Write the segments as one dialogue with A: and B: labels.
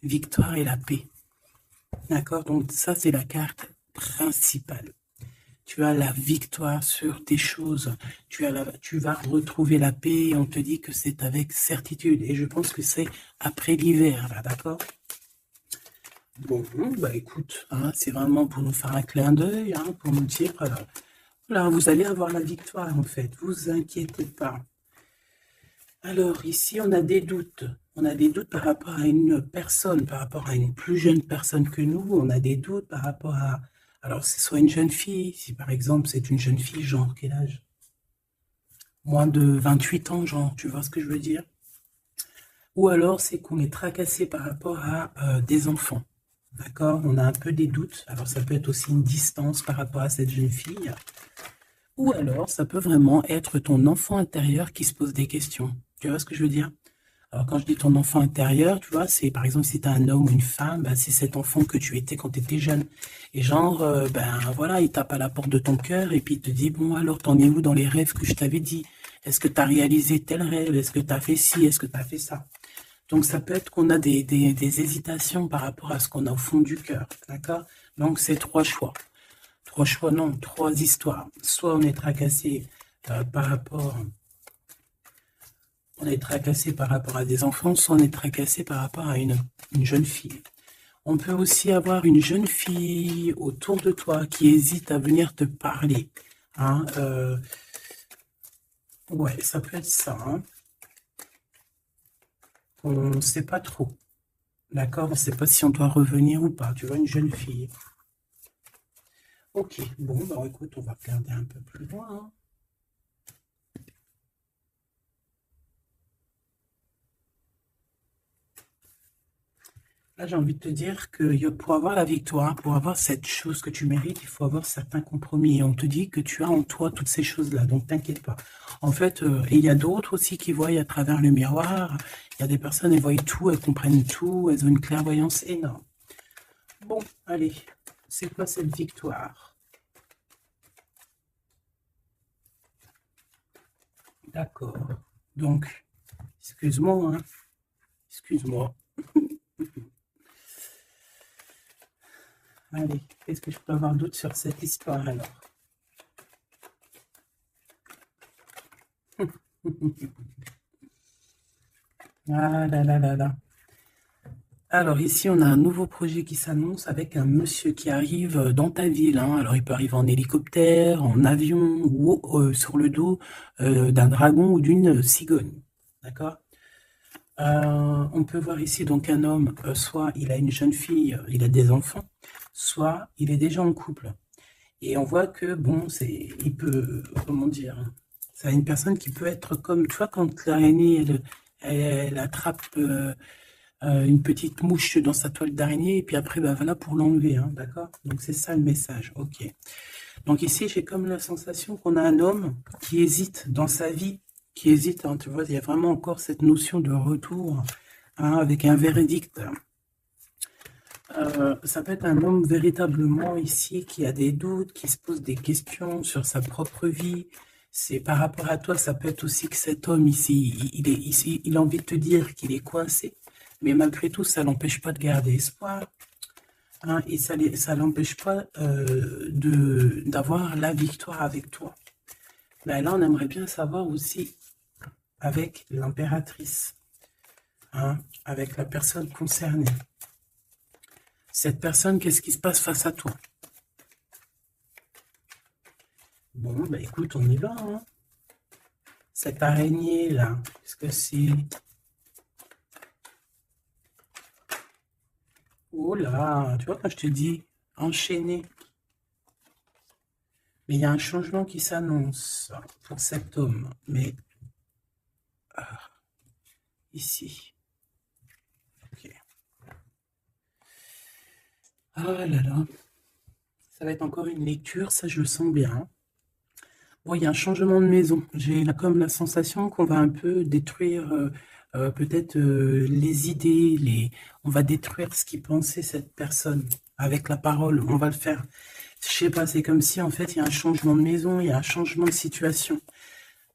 A: victoire et la paix. D'accord? Donc ça, c'est la carte principale. Tu as la victoire sur tes choses. Tu vas retrouver la paix et on te dit que c'est avec certitude. Et je pense que c'est après l'hiver, là, d'accord? Bon, bah écoute, hein, c'est vraiment pour nous faire un clin d'œil, hein, pour nous dire, voilà, vous allez avoir la victoire, en fait. Vous inquiétez pas. Alors, ici, on a des doutes. On a des doutes par rapport à une personne, par rapport à une plus jeune personne que nous. On a des doutes par rapport à... Alors, c'est soit une jeune fille, si par exemple, c'est une jeune fille, genre, quel âge? Moins de 28 ans, genre, tu vois ce que je veux dire? Ou alors, c'est qu'on est tracassé par rapport à des enfants. D'accord? On a un peu des doutes. Alors, ça peut être aussi une distance par rapport à cette jeune fille. Ou alors, ça peut vraiment être ton enfant intérieur qui se pose des questions. Tu vois ce que je veux dire? Alors, quand je dis ton enfant intérieur, tu vois, c'est par exemple si tu as un homme ou une femme, ben, c'est cet enfant que tu étais quand tu étais jeune. Et genre, ben voilà, il tape à la porte de ton cœur et puis il te dit, bon, alors t'en es où dans les rêves que je t'avais dit? Est-ce que tu as réalisé tel rêve? Est-ce que tu as fait ci? Est-ce que tu as fait ça? Donc, ça peut être qu'on a des hésitations par rapport à ce qu'on a au fond du cœur. D'accord? Donc, c'est trois choix. Trois choix, non, trois histoires. Soit on est tracassé par rapport... On est tracassé par rapport à des enfants, soit on est tracassé par rapport à une jeune fille. On peut aussi avoir une jeune fille autour de toi qui hésite à venir te parler. Hein, ouais, ça peut être ça. Hein. On ne sait pas trop. D'accord? On ne sait pas si on doit revenir ou pas. Tu vois, une jeune fille. Ok, bon, bah écoute, on va regarder un peu plus loin. Hein. Là, j'ai envie de te dire que pour avoir la victoire, pour avoir cette chose que tu mérites, il faut avoir certains compromis. Et on te dit que tu as en toi toutes ces choses-là, donc t'inquiète pas. En fait, et il y a d'autres aussi qui voient à travers le miroir. Il y a des personnes, elles voient tout, elles comprennent tout, elles ont une clairvoyance énorme. Bon, allez, c'est quoi cette victoire? D'accord. Donc, excuse-moi, hein. Excuse-moi. Allez, est-ce que je peux avoir doute sur cette histoire alors? Ah là là là là. Alors ici, on a un nouveau projet qui s'annonce avec un monsieur qui arrive dans ta ville. Hein. Alors il peut arriver en hélicoptère, en avion ou sur le dos d'un dragon ou d'une cigogne. D'accord? On peut voir ici donc un homme, soit il a une jeune fille, il a des enfants, soit il est déjà en couple. Et on voit que, bon, il peut, comment dire, c'est une personne qui peut être comme, tu vois, quand l'araignée, elle attrape une petite mouche dans sa toile d'araignée, et puis après, bah, voilà, pour l'enlever, hein, d'accord? Donc c'est ça le message, ok. Donc ici, j'ai comme la sensation qu'on a un homme qui hésite dans sa vie, qui hésite, hein, tu vois, il y a vraiment encore cette notion de retour, hein, avec un verdict. Ça peut être un homme véritablement ici qui a des doutes, qui se pose des questions sur sa propre vie. C'est par rapport à toi, ça peut être aussi que cet homme ici, il a envie de te dire qu'il est coincé, mais malgré tout, ça l'empêche pas de garder espoir, hein, et ça l'empêche pas d'avoir la victoire avec toi. Ben là, on aimerait bien savoir aussi avec l'impératrice, hein, avec la personne concernée. Cette personne, qu'est-ce qui se passe face à toi? Bon, bah écoute, on y va. Hein. Cette araignée-là, qu'est-ce que c'est? Oh là, tu vois quand je te dis enchaîné. Mais il y a un changement qui s'annonce pour cet homme. Mais ici. Ok. Ah là là. Ça va être encore une lecture, ça je le sens bien. Bon, il y a un changement de maison. J'ai comme la sensation qu'on va un peu détruire peut-être les idées, on va détruire ce qui pensait cette personne avec la parole. On va le faire. Je sais pas, c'est comme si en fait il y a un changement de maison, il y a un changement de situation.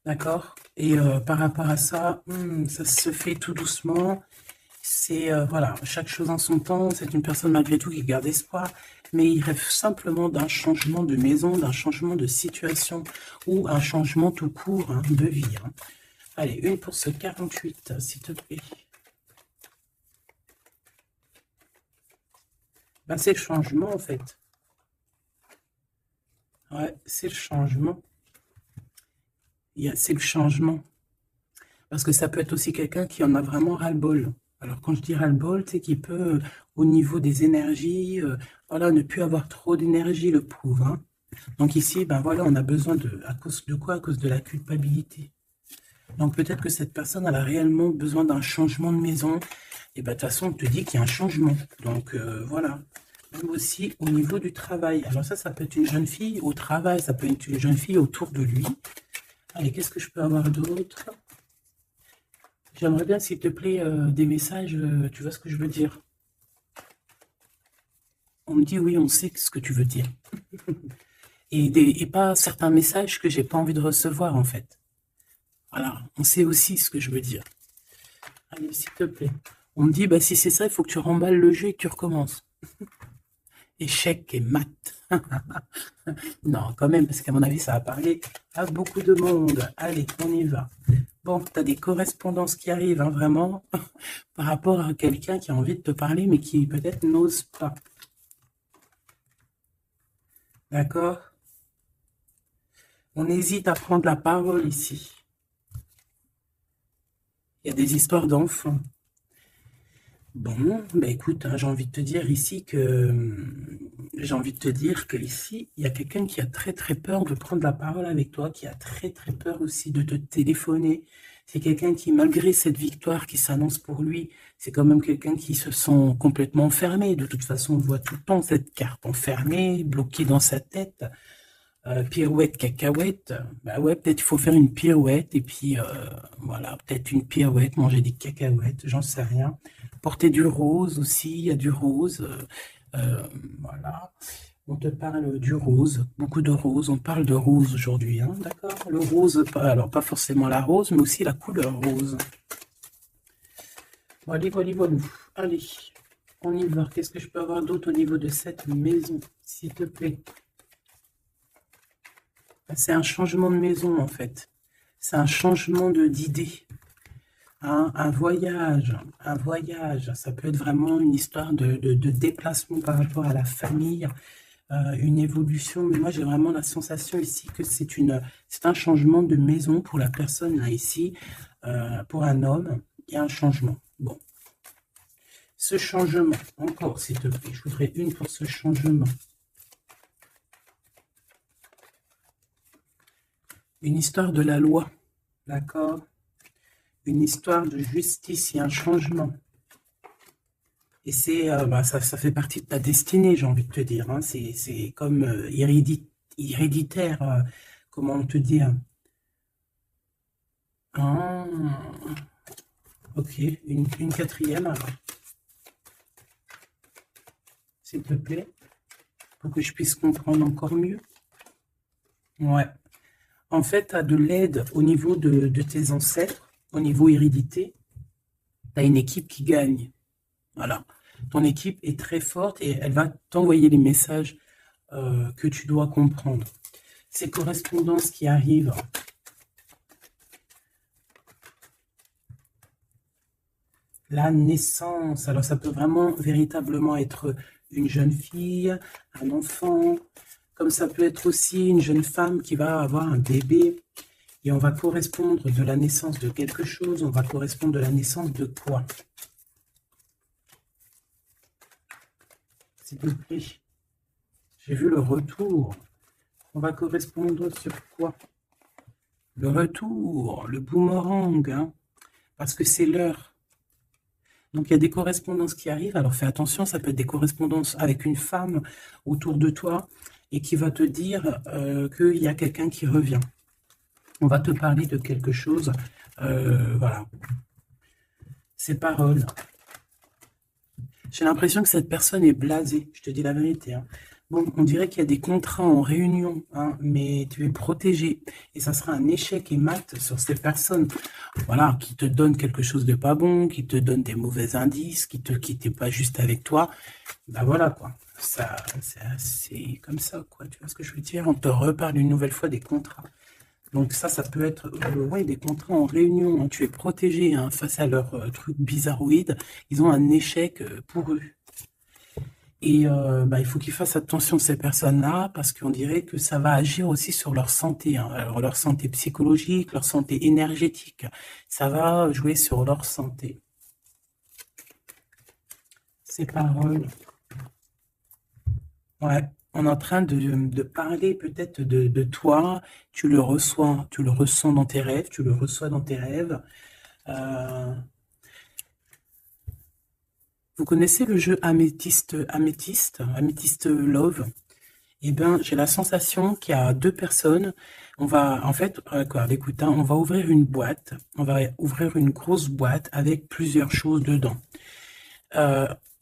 A: D'accord? Et par rapport à ça, ça se fait tout doucement. C'est, voilà, chaque chose en son temps. C'est une personne malgré tout qui garde espoir, mais il rêve simplement d'un changement de maison, d'un changement de situation ou un changement tout court hein, de vie. Hein. Allez, une pour ce 48, s'il te plaît. Ben, c'est le changement, en fait. Ouais, c'est le changement. C'est le changement. Parce que ça peut être aussi quelqu'un qui en a vraiment ras-le-bol. Alors, quand je dis ras-le-bol, c'est qu'il peut, au niveau des énergies, voilà, ne plus avoir trop d'énergie, le pauvre. Hein. Donc ici, ben voilà, on a besoin de... À cause de quoi? À cause de la culpabilité. Donc peut-être que cette personne, elle a réellement besoin d'un changement de maison. Et ben de toute façon, on te dit qu'il y a un changement. Donc voilà. Même aussi au niveau du travail. Alors ça peut être une jeune fille au travail, ça peut être une jeune fille autour de lui. Allez, qu'est-ce que je peux avoir d'autre? J'aimerais bien, s'il te plaît, des messages, tu vois ce que je veux dire? On me dit oui, on sait ce que tu veux dire. et pas certains messages que j'ai pas envie de recevoir, en fait. Voilà, on sait aussi ce que je veux dire. Allez, s'il te plaît. On me dit, bah, si c'est ça, il faut que tu remballes le jeu et que tu recommences. Échec et maths. Non, quand même, parce qu'à mon avis, ça va parler à beaucoup de monde. Allez, on y va. Bon, tu as des correspondances qui arrivent, hein, vraiment, par rapport à quelqu'un qui a envie de te parler, mais qui peut-être n'ose pas. D'accord? On hésite à prendre la parole ici. Il y a des histoires d'enfants. Bon, bah écoute, hein, j'ai envie de te dire ici ici, il y a quelqu'un qui a très très peur de prendre la parole avec toi, qui a très très peur aussi de te téléphoner. C'est quelqu'un qui, malgré cette victoire qui s'annonce pour lui, c'est quand même quelqu'un qui se sent complètement enfermé. De toute façon, on voit tout le temps cette carte enfermée, bloquée dans sa tête. Pirouette, cacahuète, bah ouais, peut-être il faut faire une pirouette, et puis voilà, peut-être une pirouette, manger des cacahuètes, j'en sais rien. Porter du rose aussi, il y a du rose, voilà. On te parle du rose, beaucoup de rose, on parle de rose aujourd'hui, hein, d'accord? Le rose, alors pas forcément la rose, mais aussi la couleur rose. Voilà, voilà, voilà. Allez, on y va. Qu'est-ce que je peux avoir d'autre au niveau de cette maison, s'il te plaît? C'est un changement de maison, en fait. C'est un changement d'idée. Hein, un voyage. Ça peut être vraiment une histoire de déplacement par rapport à la famille, une évolution. Mais moi, j'ai vraiment la sensation ici que c'est un changement de maison pour la personne, là, ici. Pour un homme, il y a un changement. Bon. Ce changement, encore, s'il te plaît, je voudrais une pour ce changement. Une histoire de la loi, d'accord? Une histoire de justice et un changement. Et c'est, ça fait partie de ta destinée, j'ai envie de te dire. Hein. C'est comme héréditaire, comment te dire? Ah, ok, une quatrième alors. S'il te plaît, pour que je puisse comprendre encore mieux. Ouais. En fait, tu as de l'aide au niveau de tes ancêtres, au niveau hérédité. Tu as une équipe qui gagne. Voilà. Ton équipe est très forte et elle va t'envoyer les messages que tu dois comprendre. Ces correspondances qui arrivent. La naissance. Alors, ça peut vraiment, véritablement être une jeune fille, un enfant, comme ça peut être aussi une jeune femme qui va avoir un bébé. Et on va correspondre de la naissance de quelque chose, on va correspondre de la naissance de quoi? S'il vous plaît. J'ai vu le retour. On va correspondre sur quoi? Le retour, le boomerang, hein, parce que c'est l'heure. Donc il y a des correspondances qui arrivent, alors fais attention, ça peut être des correspondances avec une femme autour de toi, et qui va te dire qu'il y a quelqu'un qui revient. On va te parler de quelque chose, voilà. Ces paroles. J'ai l'impression que cette personne est blasée, je te dis la vérité. Hein. Bon, on dirait qu'il y a des contrats en réunion, hein, mais tu es protégé. Et ça sera un échec et mat sur ces personnes, voilà, qui te donnent quelque chose de pas bon, qui te donnent des mauvais indices, qui te quittent pas juste avec toi. Ben voilà, quoi. Ça, c'est comme ça, quoi. Tu vois ce que je veux dire? On te reparle une nouvelle fois des contrats. Donc ça peut être ouais, des contrats en réunion, hein. Tu es protégé, hein, face à leurs trucs bizarroïdes. Ils ont un échec pour eux. Et bah, il faut qu'ils fassent attention ces personnes-là parce qu'on dirait que ça va agir aussi sur leur santé, hein. Alors leur santé psychologique, leur santé énergétique, ça va jouer sur leur santé. Ces paroles, ouais, on est en train de parler peut-être de toi, tu le ressens dans tes rêves, tu le reçois dans tes rêves. Euh, Vous connaissez le jeu Améthyste Love? Eh bien, j'ai la sensation qu'il y a deux personnes. On va, en fait, écoute, hein, on va ouvrir une boîte. On va ouvrir une grosse boîte avec plusieurs choses dedans.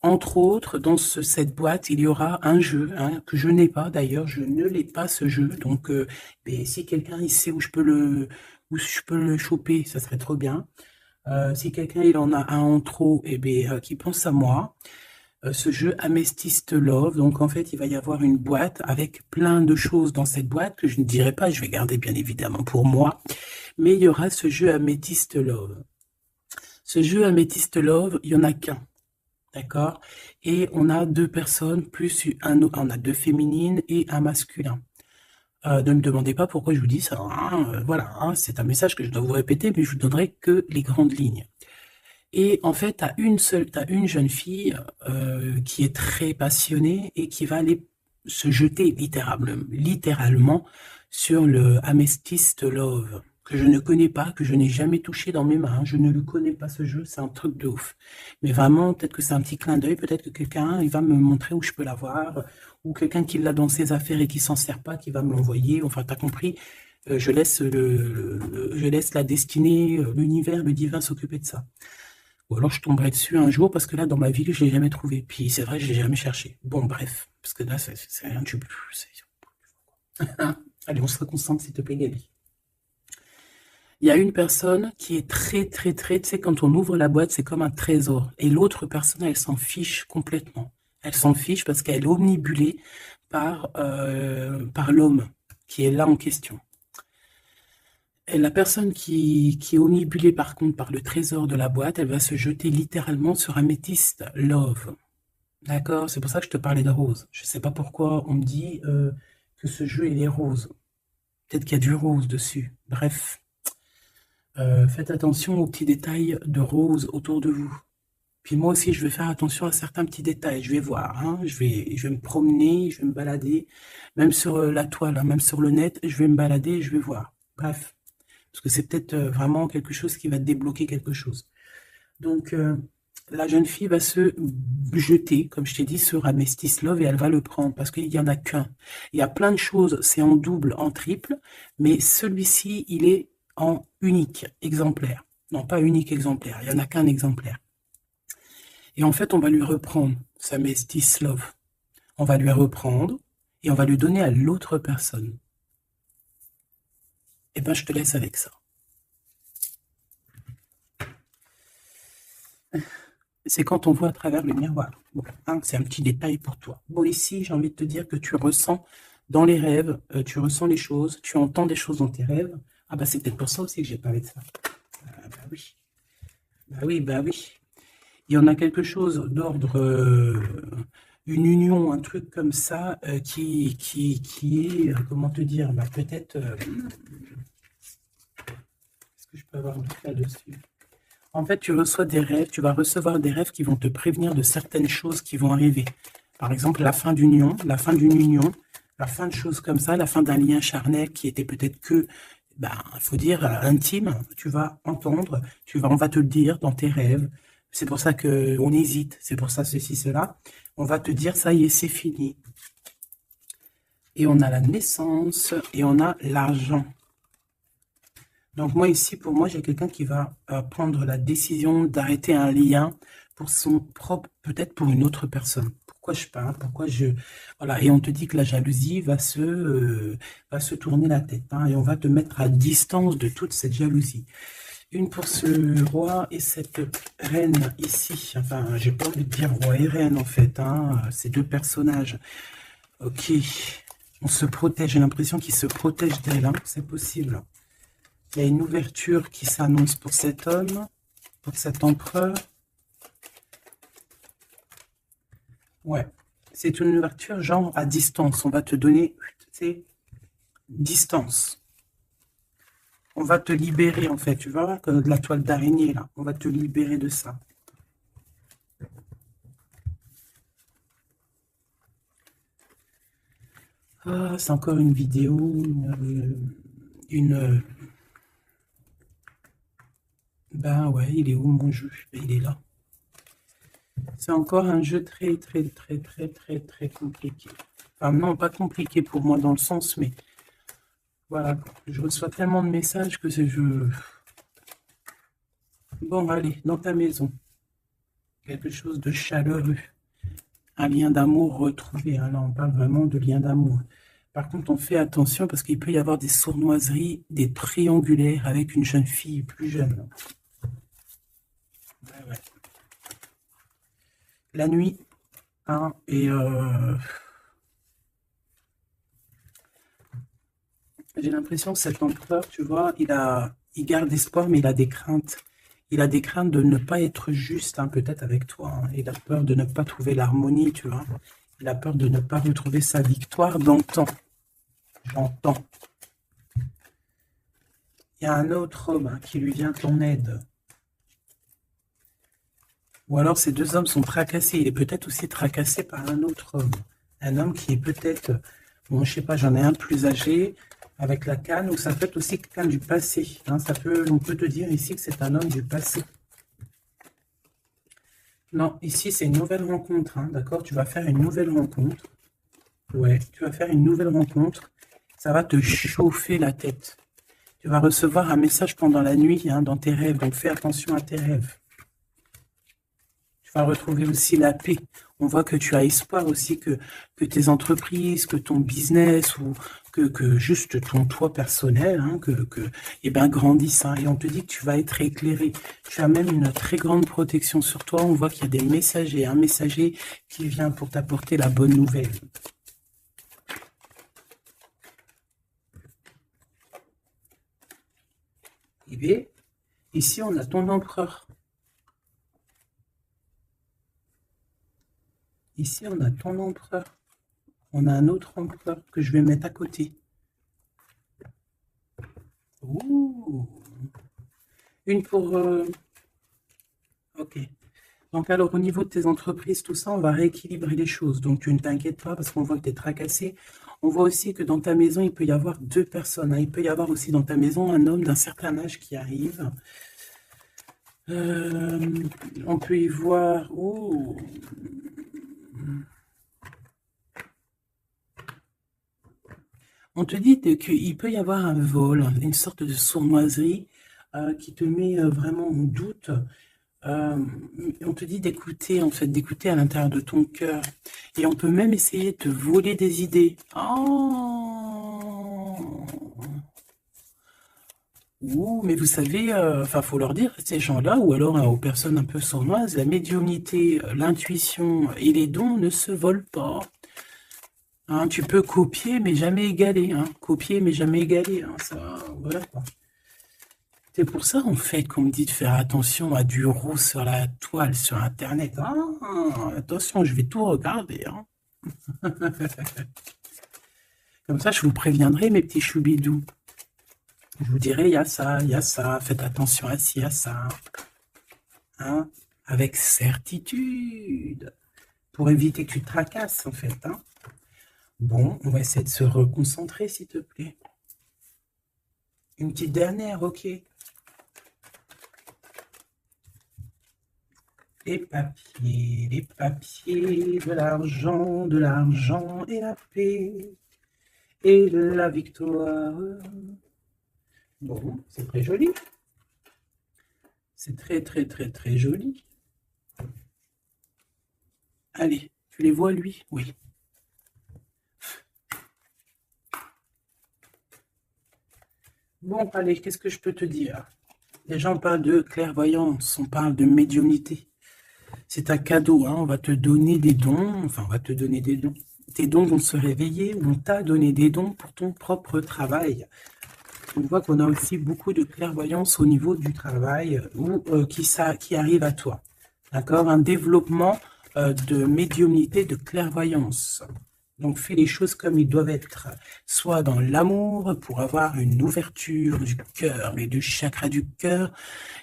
A: Entre autres, dans cette boîte, il y aura un jeu, hein, que je n'ai pas d'ailleurs. Je ne l'ai pas ce jeu. Donc, si quelqu'un il sait où je peux le choper, ça serait trop bien. Si quelqu'un il en a un en trop, qui pense à moi. Ce jeu Amethyst Love, donc en fait il va y avoir une boîte avec plein de choses dans cette boîte que je ne dirai pas, je vais garder bien évidemment pour moi, mais il y aura ce jeu Amethyst Love. Ce jeu Amethyst Love, il n'y en a qu'un, d'accord? Et on a deux personnes, plus on a deux féminines et un masculin. Ne me demandez pas pourquoi je vous dis ça, hein, voilà, hein, c'est un message que je dois vous répéter, mais je vous donnerai que les grandes lignes. Et en fait, t'as une jeune fille qui est très passionnée et qui va aller se jeter littéralement sur le Amethyst Love, que je ne connais pas, que je n'ai jamais touché dans mes mains. Je ne le connais pas ce jeu, c'est un truc de ouf. Mais vraiment, peut-être que c'est un petit clin d'œil, peut-être que quelqu'un il va me montrer où je peux l'avoir, ou quelqu'un qui l'a dans ses affaires et qui s'en sert pas, qui va me l'envoyer. Enfin, t'as compris. Je laisse je laisse la destinée, l'univers, le divin s'occuper de ça. Ou alors je tomberai dessus un jour parce que là, dans ma vie, je l'ai jamais trouvé. Puis c'est vrai, je l'ai jamais cherché. Bon, bref, parce que là, c'est rien du tout. Allez, on se reconcentre, s'il te plaît, Gabi. Il y a une personne qui est très, très, très, tu sais, quand on ouvre la boîte, c'est comme un trésor. Et l'autre personne, elle s'en fiche complètement. Elle s'en fiche parce qu'elle est omnibulée par l'homme qui est là en question. Et la personne qui est omnibulée par contre par le trésor de la boîte, elle va se jeter littéralement sur Amethyst Love. D'accord? C'est pour ça que je te parlais de rose. Je ne sais pas pourquoi on me dit que ce jeu il est rose. Peut-être qu'il y a du rose dessus. Bref. Faites attention aux petits détails de rose autour de vous. Puis moi aussi, je vais faire attention à certains petits détails. Je vais voir, hein, je vais me promener, je vais me balader. Même sur la toile, hein, même sur le net, je vais me balader et je vais voir. Bref. Parce que c'est peut-être vraiment quelque chose qui va débloquer quelque chose. Donc, la jeune fille va se jeter, comme je t'ai dit, sur Amethyst Love et elle va le prendre parce qu'il n'y en a qu'un. Il y a plein de choses, c'est en double, en triple, mais celui-ci, il est en unique exemplaire. Non, pas unique exemplaire, il n'y en a qu'un exemplaire. Et en fait, on va lui reprendre sa Amethyst Love. On va lui reprendre et on va lui donner à l'autre personne. Eh ben, je te laisse avec ça. C'est quand on voit à travers le miroir. Bon, hein, c'est un petit détail pour toi. Bon, ici, j'ai envie de te dire que tu ressens dans les rêves, tu ressens les choses, tu entends des choses dans tes rêves. Ah bah c'est peut-être pour ça aussi que j'ai parlé de ça. Ah, bah oui. Bah oui, bah oui. Il y en a quelque chose d'ordre, une union, un truc comme ça, qui est, comment te dire, bah peut-être, est-ce que je peux avoir un truc là-dessus? En fait, tu reçois des rêves, tu vas recevoir des rêves qui vont te prévenir de certaines choses qui vont arriver. Par exemple, la fin d'une union, la fin de choses comme ça, la fin d'un lien charnel qui était peut-être que, ben, il faut dire, intime. Tu vas entendre, on va te le dire dans tes rêves. C'est pour ça qu'on hésite, c'est pour ça ceci, cela. On va te dire, ça y est, c'est fini. Et on a la naissance et on a l'argent. Donc moi ici, pour moi, j'ai quelqu'un qui va prendre la décision d'arrêter un lien pour son propre, peut-être pour une autre personne. Pourquoi je parle, pourquoi je... Voilà, et on te dit que la jalousie va se tourner la tête, hein, et on va te mettre à distance de toute cette jalousie. Une pour ce roi et cette reine ici. Enfin, j'ai pas envie de dire roi et reine, en fait, hein, ces deux personnages. Ok, on se protège, j'ai l'impression qu'ils se protègent d'elle, hein, c'est possible. Il y a une ouverture qui s'annonce pour cet homme, pour cet empereur. Ouais, c'est une ouverture genre à distance. On va te donner, tu sais, distance. On va te libérer en fait, tu vois, comme de la toile d'araignée là. On va te libérer de ça. Ah, c'est encore une vidéo, ben ouais, il est où mon jeu? Il est là. C'est encore un jeu très, très, très, très, très, très compliqué. Enfin, non, pas compliqué pour moi dans le sens, mais voilà, je reçois tellement de messages que c'est je... Bon, allez, dans ta maison, quelque chose de chaleureux, un lien d'amour retrouvé. Hein, là, on parle vraiment de lien d'amour. Par contre, on fait attention parce qu'il peut y avoir des sournoiseries, des triangulaires avec une jeune fille plus jeune. Ouais, ouais. La nuit, hein, et j'ai l'impression que cet empereur, tu vois, il garde espoir, mais il a des craintes. Il a des craintes de ne pas être juste, hein, peut-être avec toi. Hein. Il a peur de ne pas trouver l'harmonie, tu vois. Il a peur de ne pas retrouver sa victoire dans le temps. J'entends. Il y a un autre homme, hein, qui lui vient en aide. Ou alors ces deux hommes sont tracassés. Il est peut-être aussi tracassé par un autre homme. Un homme qui est peut-être, bon, je sais pas, j'en ai un plus âgé, avec la canne, ou ça peut être aussi quelqu'un du passé. Hein, on peut te dire ici que c'est un homme du passé. Non, ici c'est une nouvelle rencontre, hein, d'accord? Tu vas faire une nouvelle rencontre. Ouais, tu vas faire une nouvelle rencontre. Ça va te chauffer la tête. Tu vas recevoir un message pendant la nuit, hein, dans tes rêves, donc fais attention à tes rêves. Tu vas retrouver aussi la paix. On voit que tu as espoir aussi que tes entreprises, que ton business ou que juste ton toi personnel, hein, eh ben, grandissent. Hein, et on te dit que tu vas être éclairé. Tu as même une très grande protection sur toi. On voit qu'il y a des messagers, un messager qui vient pour t'apporter la bonne nouvelle. Et bien, ici, on a ton empereur. Ici, on a ton empereur. On a un autre empereur que je vais mettre à côté. Ouh. Une pour... Ok. Donc alors, au niveau de tes entreprises, tout ça, on va rééquilibrer les choses. Donc, tu ne t'inquiètes pas parce qu'on voit que tu es tracassé. On voit aussi que dans ta maison, il peut y avoir deux personnes. Hein. Il peut y avoir aussi dans ta maison un homme d'un certain âge qui arrive. On peut y voir... Oh. On te dit qu'il peut y avoir un vol, une sorte de sournoiserie qui te met vraiment en doute. On te dit d'écouter, en fait, d'écouter à l'intérieur de ton cœur. Et on peut même essayer de te voler des idées. Oh. Ouh, mais vous savez, enfin, faut leur dire, ces gens-là, ou alors aux personnes un peu sournoises, la médiumnité, l'intuition et les dons ne se volent pas. Hein, tu peux copier, mais jamais égaler. Hein. Copier, mais jamais égaler. Hein, ça, voilà quoi. C'est pour ça, en fait, qu'on me dit de faire attention à du roux sur la toile, sur Internet. Ah, attention, je vais tout regarder. Hein. Comme ça, je vous préviendrai, mes petits choubidous. Je vous dirai, il y a ça, faites attention à ci, à ça. Hein, avec certitude. Pour éviter que tu te tracasses, en fait. Hein. Bon, on va essayer de se reconcentrer, s'il te plaît. Une petite dernière, ok. Les papiers, de l'argent et la paix et la victoire. Bon, c'est très joli. C'est très, très, très, très joli. Allez, tu les vois, lui? Oui. Bon, allez, qu'est-ce que je peux te dire? Déjà, on parle de clairvoyance, on parle de médiumnité. C'est un cadeau, hein, on va te donner des dons, enfin, on va te donner des dons. Tes dons vont se réveiller, on t'a donné des dons pour ton propre travail. On voit qu'on a aussi beaucoup de clairvoyance au niveau du travail ou qui arrive à toi. D'accord? Un développement de médiumnité, de clairvoyance. Donc, fais les choses comme ils doivent être. Soit dans l'amour, pour avoir une ouverture du cœur et du chakra du cœur,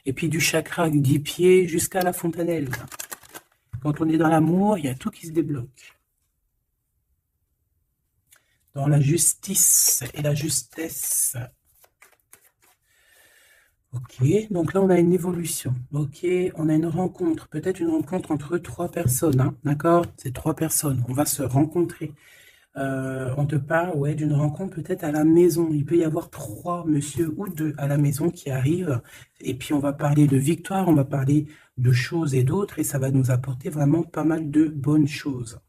A: et puis du chakra du pied jusqu'à la fontanelle. Quand on est dans l'amour, il y a tout qui se débloque. Dans la justice et la justesse. Ok, donc là on a une évolution. Ok, on a une rencontre, peut-être une rencontre entre 3 personnes, hein, d'accord? C'est 3 personnes, on va se rencontrer. On te parle, ouais, d'une rencontre peut-être à la maison. Il peut y avoir 3 monsieur ou 2 à la maison qui arrivent. Et puis on va parler de victoire, on va parler de choses et d'autres, et ça va nous apporter vraiment pas mal de bonnes choses.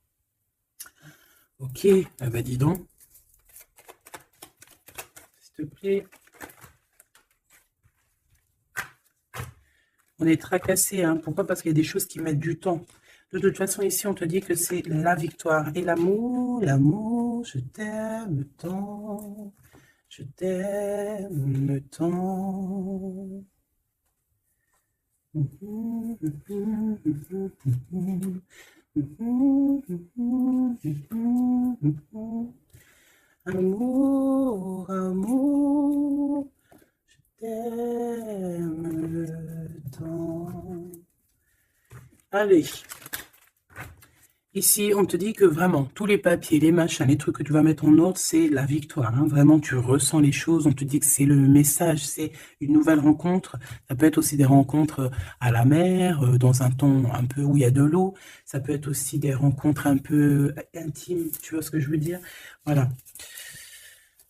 A: Ok, ah bah dis donc. S'il te plaît. On est tracassé, hein. Pourquoi? Parce qu'il y a des choses qui mettent du temps. De toute façon, ici, on te dit que c'est la victoire. Et l'amour, l'amour, je t'aime tant, je t'aime tant. Amour, amour, je t'aime tant. Allez. Ici, on te dit que vraiment, tous les papiers, les machins, les trucs que tu vas mettre en ordre, c'est la victoire, hein. Vraiment, tu ressens les choses. On te dit que c'est le message, c'est une nouvelle rencontre. Ça peut être aussi des rencontres à la mer, dans un ton un peu où il y a de l'eau. Ça peut être aussi des rencontres un peu intimes. Tu vois ce que je veux dire? Voilà.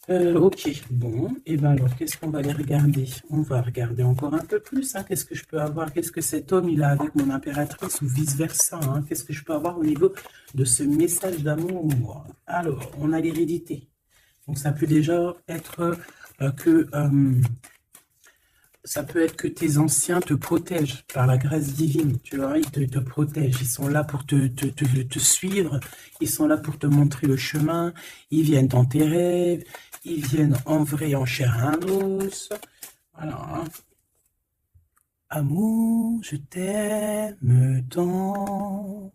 A: Ok, bon, et ben alors, qu'est-ce qu'on va aller regarder? On va regarder encore un peu plus, hein. Qu'est-ce que je peux avoir? Qu'est-ce que cet homme, il a avec mon impératrice ou vice-versa, hein? Qu'est-ce que je peux avoir au niveau de ce message d'amour? Alors, on a l'hérédité. Donc, ça peut déjà être ça peut être que tes anciens te protègent par la grâce divine, tu vois, ils te protègent, ils sont là pour te suivre, ils sont là pour te montrer le chemin, ils viennent dans tes rêves, ils viennent en vrai, en chair et en os. Voilà, hein. Amour, je t'aime tant.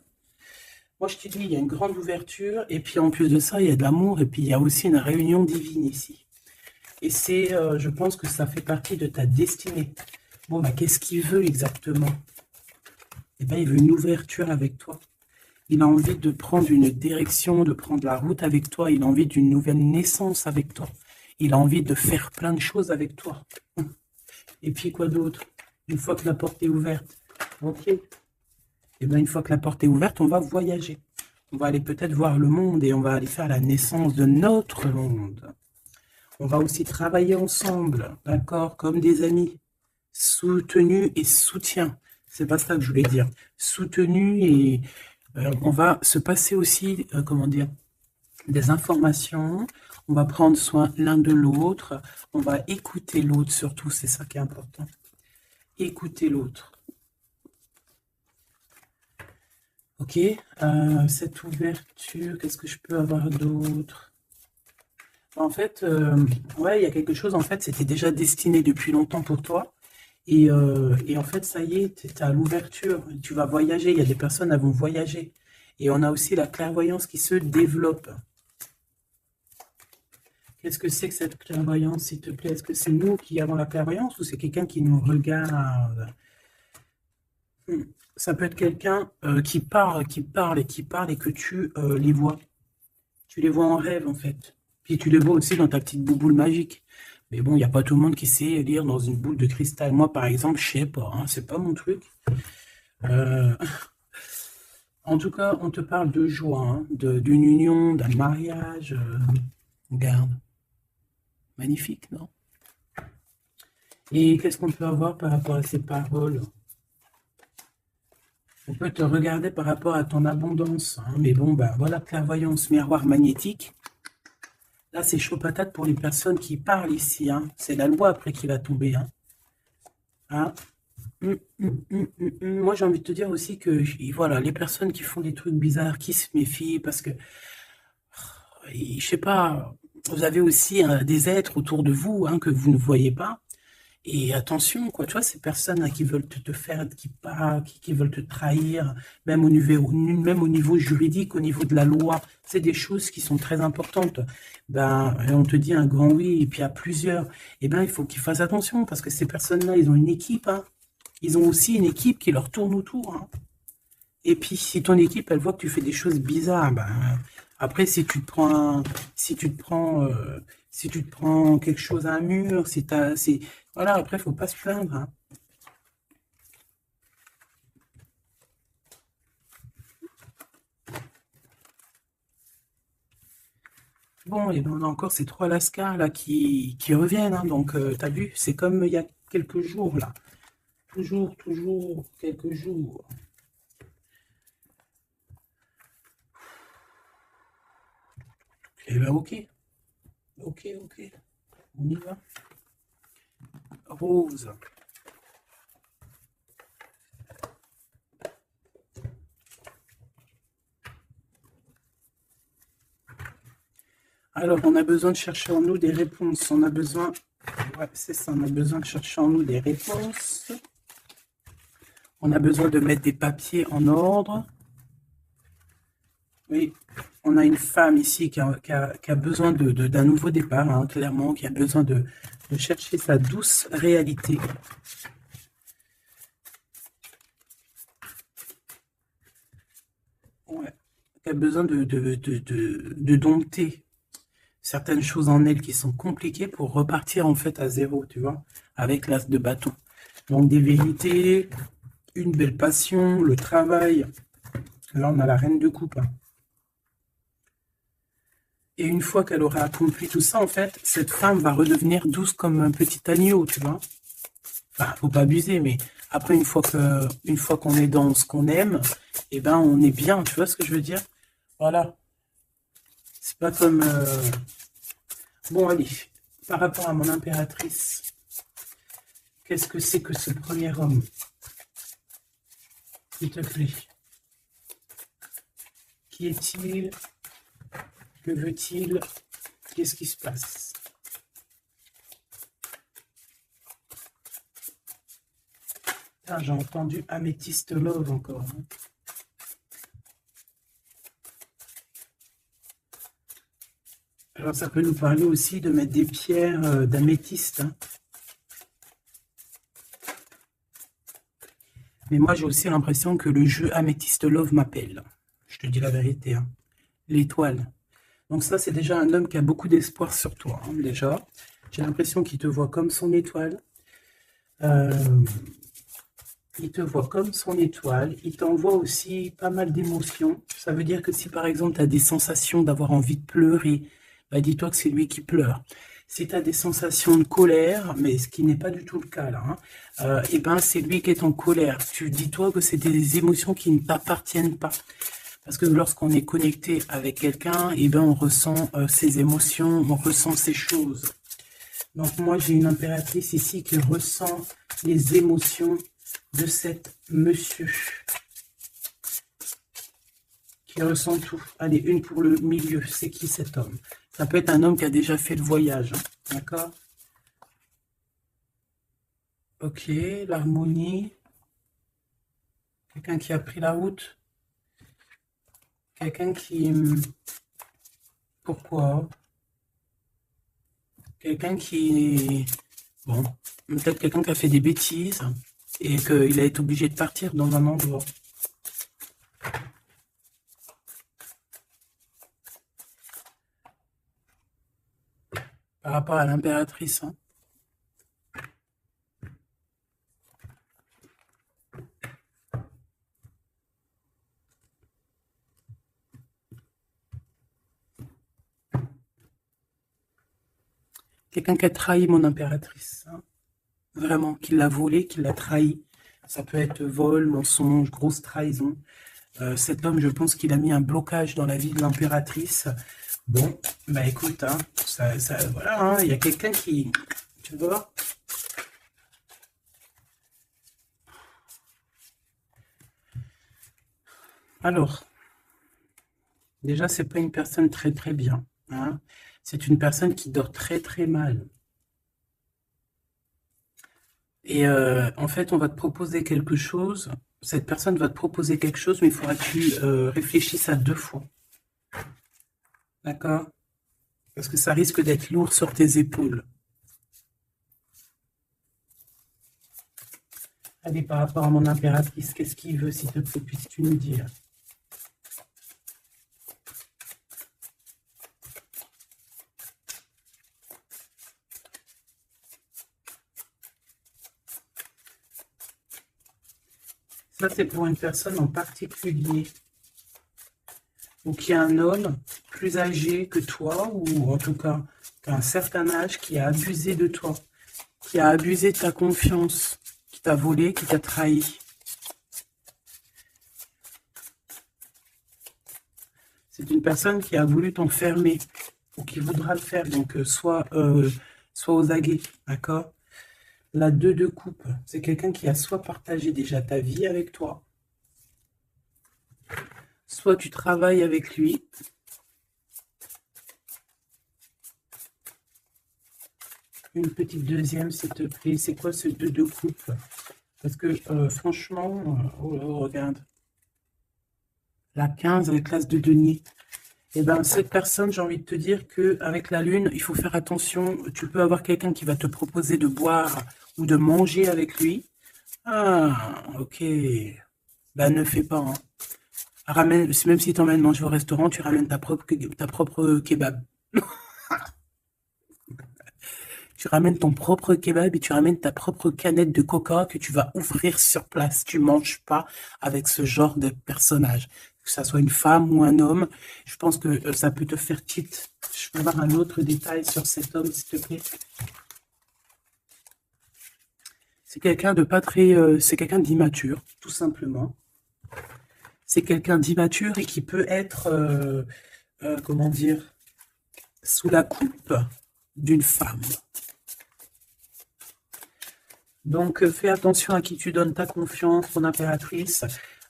A: Moi, je te dis, il y a une grande ouverture, et puis en plus de ça, il y a de l'amour, et puis il y a aussi une réunion divine ici. Et c'est, je pense que ça fait partie de ta destinée. Bon, bah, qu'est-ce qu'il veut exactement? Eh bien, il veut une ouverture avec toi. Il a envie de prendre une direction, de prendre la route avec toi. Il a envie d'une nouvelle naissance avec toi. Il a envie de faire plein de choses avec toi. Et puis, quoi d'autre? Une fois que la porte est ouverte. Ok. Eh bien, une fois que la porte est ouverte, on va voyager. On va aller peut-être voir le monde et on va aller faire la naissance de notre monde. On va aussi travailler ensemble, d'accord, comme des amis, soutenus et soutien. C'est pas ça que je voulais dire. Soutenu et on va se passer aussi, comment dire, des informations. On va prendre soin l'un de l'autre. On va écouter l'autre surtout, c'est ça qui est important. Écouter l'autre. Ok, cette ouverture, qu'est-ce que je peux avoir d'autre? En fait, ouais, il y a quelque chose, en fait, c'était déjà destiné depuis longtemps pour toi. Et en fait, ça y est, tu es à l'ouverture. Tu vas voyager. Il y a des personnes, elles vont voyager. Et on a aussi la clairvoyance qui se développe. Qu'est-ce que c'est que cette clairvoyance, s'il te plaît? Est-ce que c'est nous qui avons la clairvoyance ou c'est quelqu'un qui nous regarde? Ça peut être quelqu'un qui parle et que tu les vois. Tu les vois en rêve, en fait. Puis tu les vois aussi dans ta petite bouboule magique. Mais bon, il n'y a pas tout le monde qui sait lire dans une boule de cristal. Moi, par exemple, je sais pas, hein, c'est pas mon truc. Euh, en tout cas, on te parle de joie, hein, d'une union, d'un mariage. Regarde. Magnifique, non? Et qu'est-ce qu'on peut avoir par rapport à ces paroles? On peut te regarder par rapport à ton abondance, hein, mais bon, bah voilà, clairvoyance, miroir magnétique. Là, c'est chaud patate pour les personnes qui parlent ici, hein. C'est la loi après qui va tomber, hein. Hein. Moi, j'ai envie de te dire aussi que, voilà, les personnes qui font des trucs bizarres, qui se méfient, parce que, je sais pas, vous avez aussi des êtres autour de vous, hein, que vous ne voyez pas. Et attention, quoi, tu vois, ces personnes qui veulent te faire, qui veulent te trahir, même au niveau juridique, au niveau de la loi, c'est des choses qui sont très importantes. Ben, on te dit un grand oui, et puis à plusieurs, eh ben, il faut qu'ils fassent attention, parce que ces personnes-là, ils ont une équipe, hein. Ils ont aussi une équipe qui leur tourne autour, hein. Et puis, si ton équipe, elle voit que tu fais des choses bizarres, ben, après, si tu te prends quelque chose à un mur, voilà, après, faut pas se plaindre, hein. Bon, et ben, on a encore ces trois lascars là qui reviennent, hein. Donc, t'as vu, c'est comme il y a quelques jours là. Toujours, quelques jours. Eh ben, ok. On y va. Rose. Alors, on a besoin de chercher en nous des réponses. On a besoin, ouais, c'est ça, on a besoin de chercher en nous des réponses. On a besoin de mettre des papiers en ordre. Oui, on a une femme ici qui a besoin d'un nouveau départ, hein, clairement, qui a besoin de chercher sa douce réalité. Ouais, qui a besoin de dompter certaines choses en elle qui sont compliquées pour repartir en fait à zéro, tu vois, avec l'as de bâton. Donc des vérités, une belle passion, le travail. Là, on a la reine de coupe, hein. Et une fois qu'elle aura accompli tout ça, en fait, cette femme va redevenir douce comme un petit agneau, tu vois. Enfin, faut pas abuser, mais après, une fois qu'on est dans ce qu'on aime, eh ben, on est bien, tu vois ce que je veux dire? Voilà. C'est pas comme... Bon, allez, par rapport à mon impératrice, qu'est-ce que c'est que ce premier homme? S'il te plaît. Qui est-il? Que veut-il? Qu'est-ce qui se passe? Ah, j'ai entendu Améthyste Love encore, hein. Alors ça peut nous parler aussi de mettre des pierres d'améthyste, hein. Mais moi j'ai aussi l'impression que le jeu Améthyste Love m'appelle. Je te dis la vérité, hein. L'étoile. Donc ça c'est déjà un homme qui a beaucoup d'espoir sur toi, hein, déjà. J'ai l'impression qu'il te voit comme son étoile. Il te voit comme son étoile. Il t'envoie aussi pas mal d'émotions. Ça veut dire que si par exemple tu as des sensations d'avoir envie de pleurer, bah dis-toi que c'est lui qui pleure. Si tu as des sensations de colère, mais ce qui n'est pas du tout le cas là, hein, et ben c'est lui qui est en colère. Tu dis-toi que c'est des émotions qui ne t'appartiennent pas. Parce que lorsqu'on est connecté avec quelqu'un, et ben on ressent ses émotions, on ressent ces choses. Donc moi j'ai une impératrice ici qui ressent les émotions de cet monsieur. Qui ressent tout. Allez, une pour le milieu. C'est qui cet homme? Ça peut être un homme qui a déjà fait le voyage, hein. D'accord? Ok, l'harmonie. Quelqu'un qui a pris la route. Quelqu'un qui... Pourquoi? Quelqu'un qui... Bon, peut-être quelqu'un qui a fait des bêtises et qu'il a été obligé de partir dans un endroit. Par rapport à l'impératrice, hein. Quelqu'un qui a trahi mon impératrice, hein. Vraiment, qui l'a volé, qui l'a trahi. Ça peut être vol, mensonge, grosse trahison. Cet homme, je pense qu'il a mis un blocage dans la vie de l'impératrice. Bon, bah écoute, hein, voilà, hein, il y a quelqu'un qui, tu vois. Alors, déjà, c'est pas une personne très très bien, hein. C'est une personne qui dort très très mal. Et en fait, on va te proposer quelque chose. Cette personne va te proposer quelque chose, mais il faudra que tu réfléchisses à 2 fois. D'accord? Parce que ça risque d'être lourd sur tes épaules. Allez, par rapport à mon impératrice, qu'est-ce qu'il veut, s'il te plaît, puisses-tu nous dire? Ça, c'est pour une personne en particulier. Donc, il y a un homme plus âgé que toi, ou en tout cas, qu'à un certain âge, qui a abusé de toi, qui a abusé de ta confiance, qui t'a volé, qui t'a trahi. C'est une personne qui a voulu t'enfermer, ou qui voudra le faire, donc soit aux aguets, d'accord? La 2 de coupe, c'est quelqu'un qui a soit partagé déjà ta vie avec toi, soit tu travailles avec lui. Une petite deuxième, s'il te plaît. C'est quoi ce 2 de coupe? Parce que franchement, regarde. La 15 avec l'as de denier. Et ben cette personne, j'ai envie de te dire qu'avec la lune, il faut faire attention. Tu peux avoir quelqu'un qui va te proposer de boire ou de manger avec lui. Ah, ok. Ben ne fais pas, hein. Ramène, même si tu emmènes manger au restaurant, tu ramènes ta propre kebab. Tu ramènes ton propre kebab et tu ramènes ta propre canette de coca que tu vas ouvrir sur place. Tu manges pas avec ce genre de personnage. Que ça soit une femme ou un homme, je pense que ça peut te faire tilt. Je peux avoir un autre détail sur cet homme, s'il te plaît. C'est quelqu'un de pas très... c'est quelqu'un d'immature, tout simplement. C'est quelqu'un d'immature et qui peut être, comment dire, sous la coupe d'une femme. Donc, fais attention à qui tu donnes ta confiance, ton impératrice.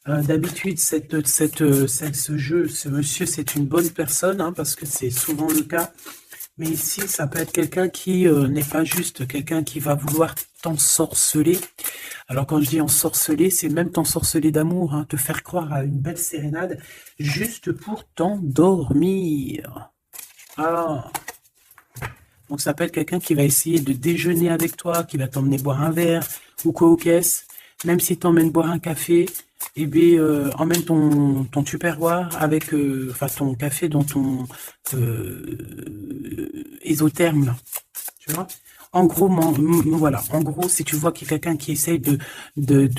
A: D'habitude, ce jeu, ce monsieur, c'est une bonne personne, hein, parce que c'est souvent le cas. Mais ici, ça peut être quelqu'un qui n'est pas juste, quelqu'un qui va vouloir t'ensorceler. Alors, quand je dis ensorceler, c'est même t'ensorceler d'amour, hein, te faire croire à une belle sérénade, juste pour t'endormir. Ah. Donc, ça peut être quelqu'un qui va essayer de déjeuner avec toi, qui va t'emmener boire un verre ou quoi aux caisses. Même si t'emmènes boire un café, eh bien, emmène ton tupperware avec, enfin, ton café dans ton isotherme, là. Tu vois? En gros, voilà. En gros, si tu vois qu'il y a quelqu'un qui essaye de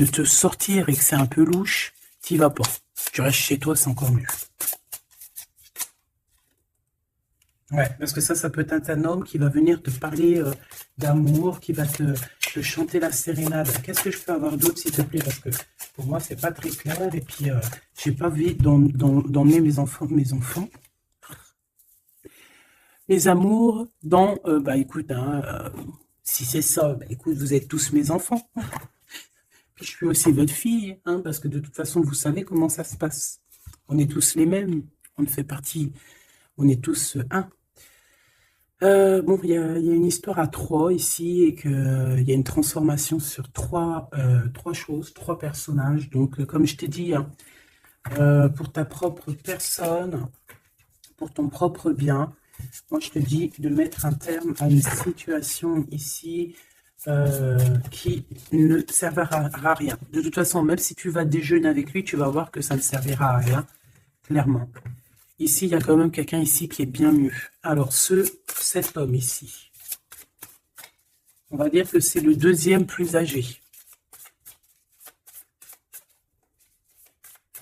A: te sortir et que c'est un peu louche, t'y vas pas. Tu restes chez toi, c'est encore mieux. Ouais, parce que ça peut être un homme qui va venir te parler d'amour, qui va te chanter la sérénade. Qu'est-ce que je peux avoir d'autre, s'il te plaît? Parce que pour moi, c'est pas très clair. Et puis, j'ai pas envie d'emmener mes enfants, mes amours dans... bah écoute, hein, si c'est ça, bah écoute, vous êtes tous mes enfants. Puis je suis aussi votre fille, hein, parce que de toute façon, vous savez comment ça se passe. On est tous les mêmes. On fait partie... On est tous un. Bon, il y a une histoire à 3 ici et qu'il y a une transformation sur trois choses, 3 personnages. Donc, comme je t'ai dit, hein, pour ta propre personne, pour ton propre bien, moi je te dis de mettre un terme à une situation ici qui ne servira à rien. De toute façon, même si tu vas déjeuner avec lui, tu vas voir que ça ne servira à rien, clairement. Ici, il y a quand même quelqu'un ici qui est bien mieux. Alors, cet homme ici, on va dire que c'est le deuxième plus âgé.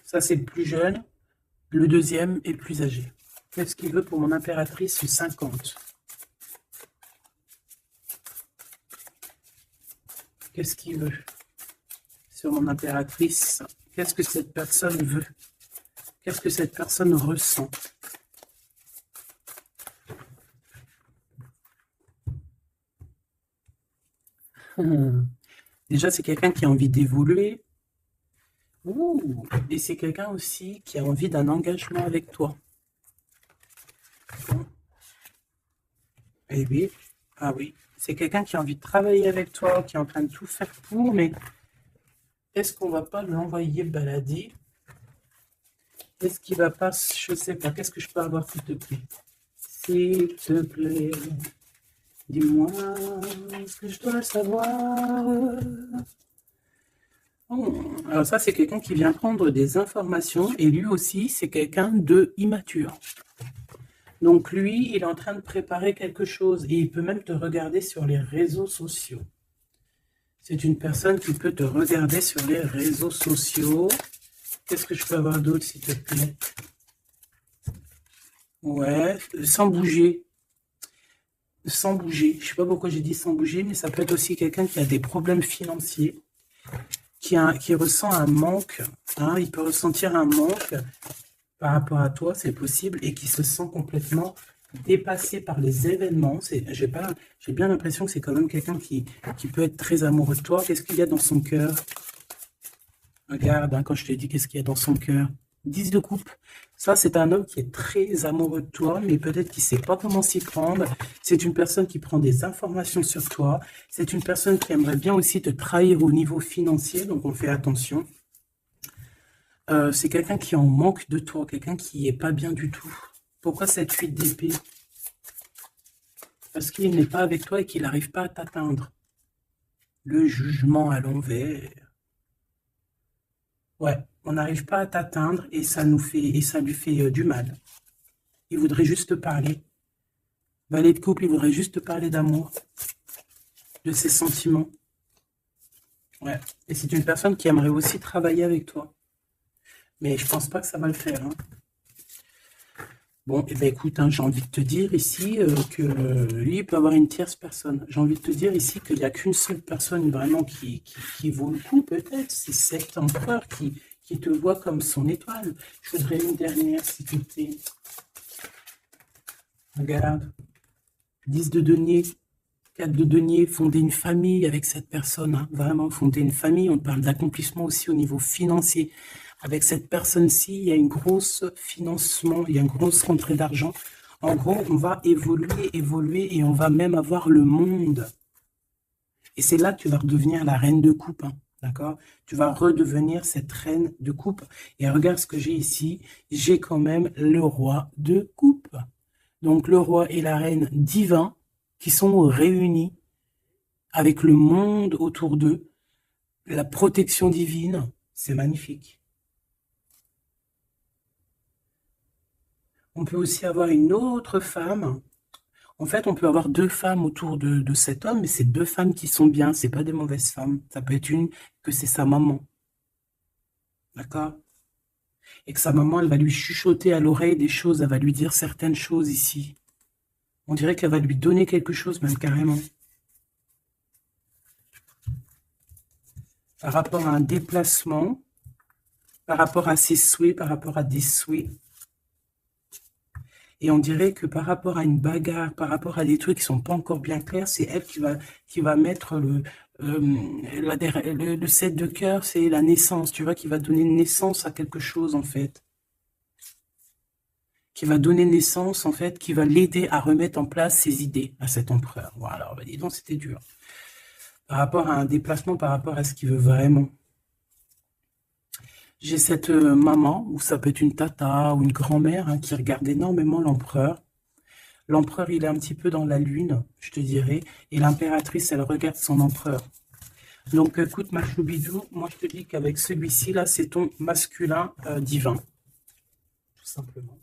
A: Ça, c'est le plus jeune. Le deuxième est le plus âgé. Qu'est-ce qu'il veut pour mon impératrice 50? Qu'est-ce qu'il veut? sur mon impératrice. Qu'est-ce que cette personne veut? Qu'est-ce que cette personne ressent? Déjà, c'est quelqu'un qui a envie d'évoluer. Et c'est quelqu'un aussi qui a envie d'un engagement avec toi. Eh oui, ah oui. C'est quelqu'un qui a envie de travailler avec toi, qui est en train de tout faire pour, mais est-ce qu'on va pas l'envoyer balader? Est-ce qu'il va pas, je sais pas, qu'est-ce que je peux avoir, s'il te plaît? S'il te plaît, dis-moi ce que je dois savoir. Alors ça, c'est quelqu'un qui vient prendre des informations, et lui aussi, c'est quelqu'un de immature. Donc lui, il est en train de préparer quelque chose, et il peut même te regarder sur les réseaux sociaux. C'est une personne qui peut te regarder sur les réseaux sociaux. Qu'est-ce que je peux avoir d'autre, s'il te plaît? Ouais, sans bouger. Sans bouger. Je sais pas pourquoi j'ai dit sans bouger, mais ça peut être aussi quelqu'un qui a des problèmes financiers, qui ressent un manque. Hein, il peut ressentir un manque par rapport à toi, c'est possible, et qui se sent complètement dépassé par les événements. J'ai bien l'impression que c'est quand même quelqu'un qui peut être très amoureux de toi. Qu'est-ce qu'il y a dans son cœur? Regarde, hein, quand je te dis qu'est-ce qu'il y a dans son cœur. 10 de coupe. Ça, c'est un homme qui est très amoureux de toi, mais peut-être qu'il ne sait pas comment s'y prendre. C'est une personne qui prend des informations sur toi. C'est une personne qui aimerait bien aussi te trahir au niveau financier, donc on fait attention. C'est quelqu'un qui est en manque de toi, quelqu'un qui n'est pas bien du tout. Pourquoi cette 8 d'épée? Parce qu'il n'est pas avec toi et qu'il n'arrive pas à t'atteindre. Le jugement à l'envers. Ouais, on n'arrive pas à t'atteindre et ça lui fait du mal. Il voudrait juste te parler. Valet de couple, il voudrait juste te parler d'amour, de ses sentiments. Ouais, et c'est une personne qui aimerait aussi travailler avec toi. Mais je pense pas que ça va le faire. Hein. Bon, eh ben écoute, hein, j'ai envie de te dire ici que lui, il peut avoir une tierce personne. J'ai envie de te dire ici qu'il n'y a qu'une seule personne vraiment qui vaut le coup, peut-être. C'est cet empereur qui te voit comme son étoile. Je voudrais une dernière, s'il te plaît. Regarde. 10 de denier, 4 de denier, fonder une famille avec cette personne. Hein, vraiment, fonder une famille. On parle d'accomplissement aussi au niveau financier. Avec cette personne-ci, il y a une grosse financement, il y a une grosse rentrée d'argent. En gros, on va évoluer et on va même avoir le monde. Et c'est là que tu vas redevenir la reine de coupe, hein, d'accord? Tu vas redevenir cette reine de coupe. Et regarde ce que j'ai ici, j'ai quand même le roi de coupe. Donc le roi et la reine divins qui sont réunis avec le monde autour d'eux, la protection divine, c'est magnifique. On peut aussi avoir une autre femme. En fait, on peut avoir deux femmes autour de cet homme, mais c'est deux femmes qui sont bien, c'est pas des mauvaises femmes. Ça peut être une que c'est sa maman. D'accord? Et que sa maman, elle va lui chuchoter à l'oreille des choses, elle va lui dire certaines choses ici. On dirait qu'elle va lui donner quelque chose, même carrément. Par rapport à un déplacement, par rapport à ses souhaits, par rapport à des souhaits. Et on dirait que par rapport à une bagarre, par rapport à des trucs qui sont pas encore bien clairs, c'est elle qui va mettre le 7 de cœur, c'est la naissance, tu vois, qui va donner naissance à quelque chose, en fait. Qui va donner naissance, en fait, qui va l'aider à remettre en place ses idées à cet empereur. Voilà, bah, dis donc, c'était dur. Par rapport à un déplacement, par rapport à ce qu'il veut vraiment. J'ai cette maman, ou ça peut être une tata ou une grand-mère, hein, qui regarde énormément l'empereur. L'empereur, il est un petit peu dans la lune, je te dirais, et l'impératrice, elle regarde son empereur. Donc, écoute, ma choubidou, moi, je te dis qu'avec celui-ci, là, c'est ton masculin divin, tout simplement.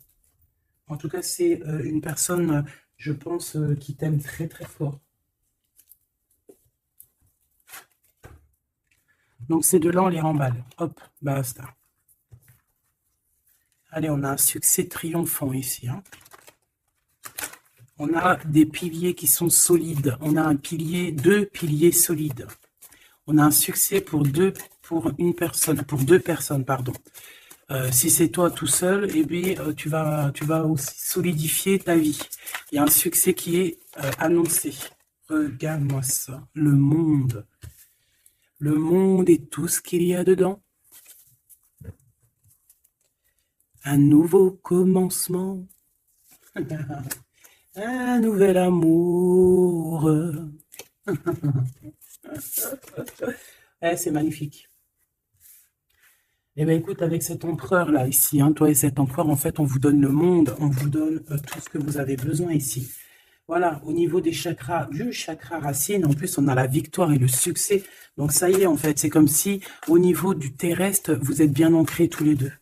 A: En tout cas, c'est une personne, je pense, qui t'aime très, très fort. Donc, ces deux-là, on les remballe. Hop, basta. Allez, on a un succès triomphant ici. Hein. On a des piliers qui sont solides. On a deux piliers solides. On a un succès pour deux pour une personne, pour deux personnes, pardon. Si c'est toi tout seul, eh bien, tu vas aussi solidifier ta vie. Il y a un succès qui est annoncé. Regarde-moi ça. Le monde. Le monde et tout ce qu'il y a dedans. Un nouveau commencement. Un nouvel amour. C'est magnifique. Eh bien, écoute, avec cet empereur-là, ici, hein, toi et cet empereur, en fait, on vous donne le monde, on vous donne tout ce que vous avez besoin ici. Voilà, au niveau des chakras, du chakra racine, en plus, on a la victoire et le succès. Donc, ça y est, en fait, c'est comme si, au niveau du terrestre, vous êtes bien ancrés tous les deux.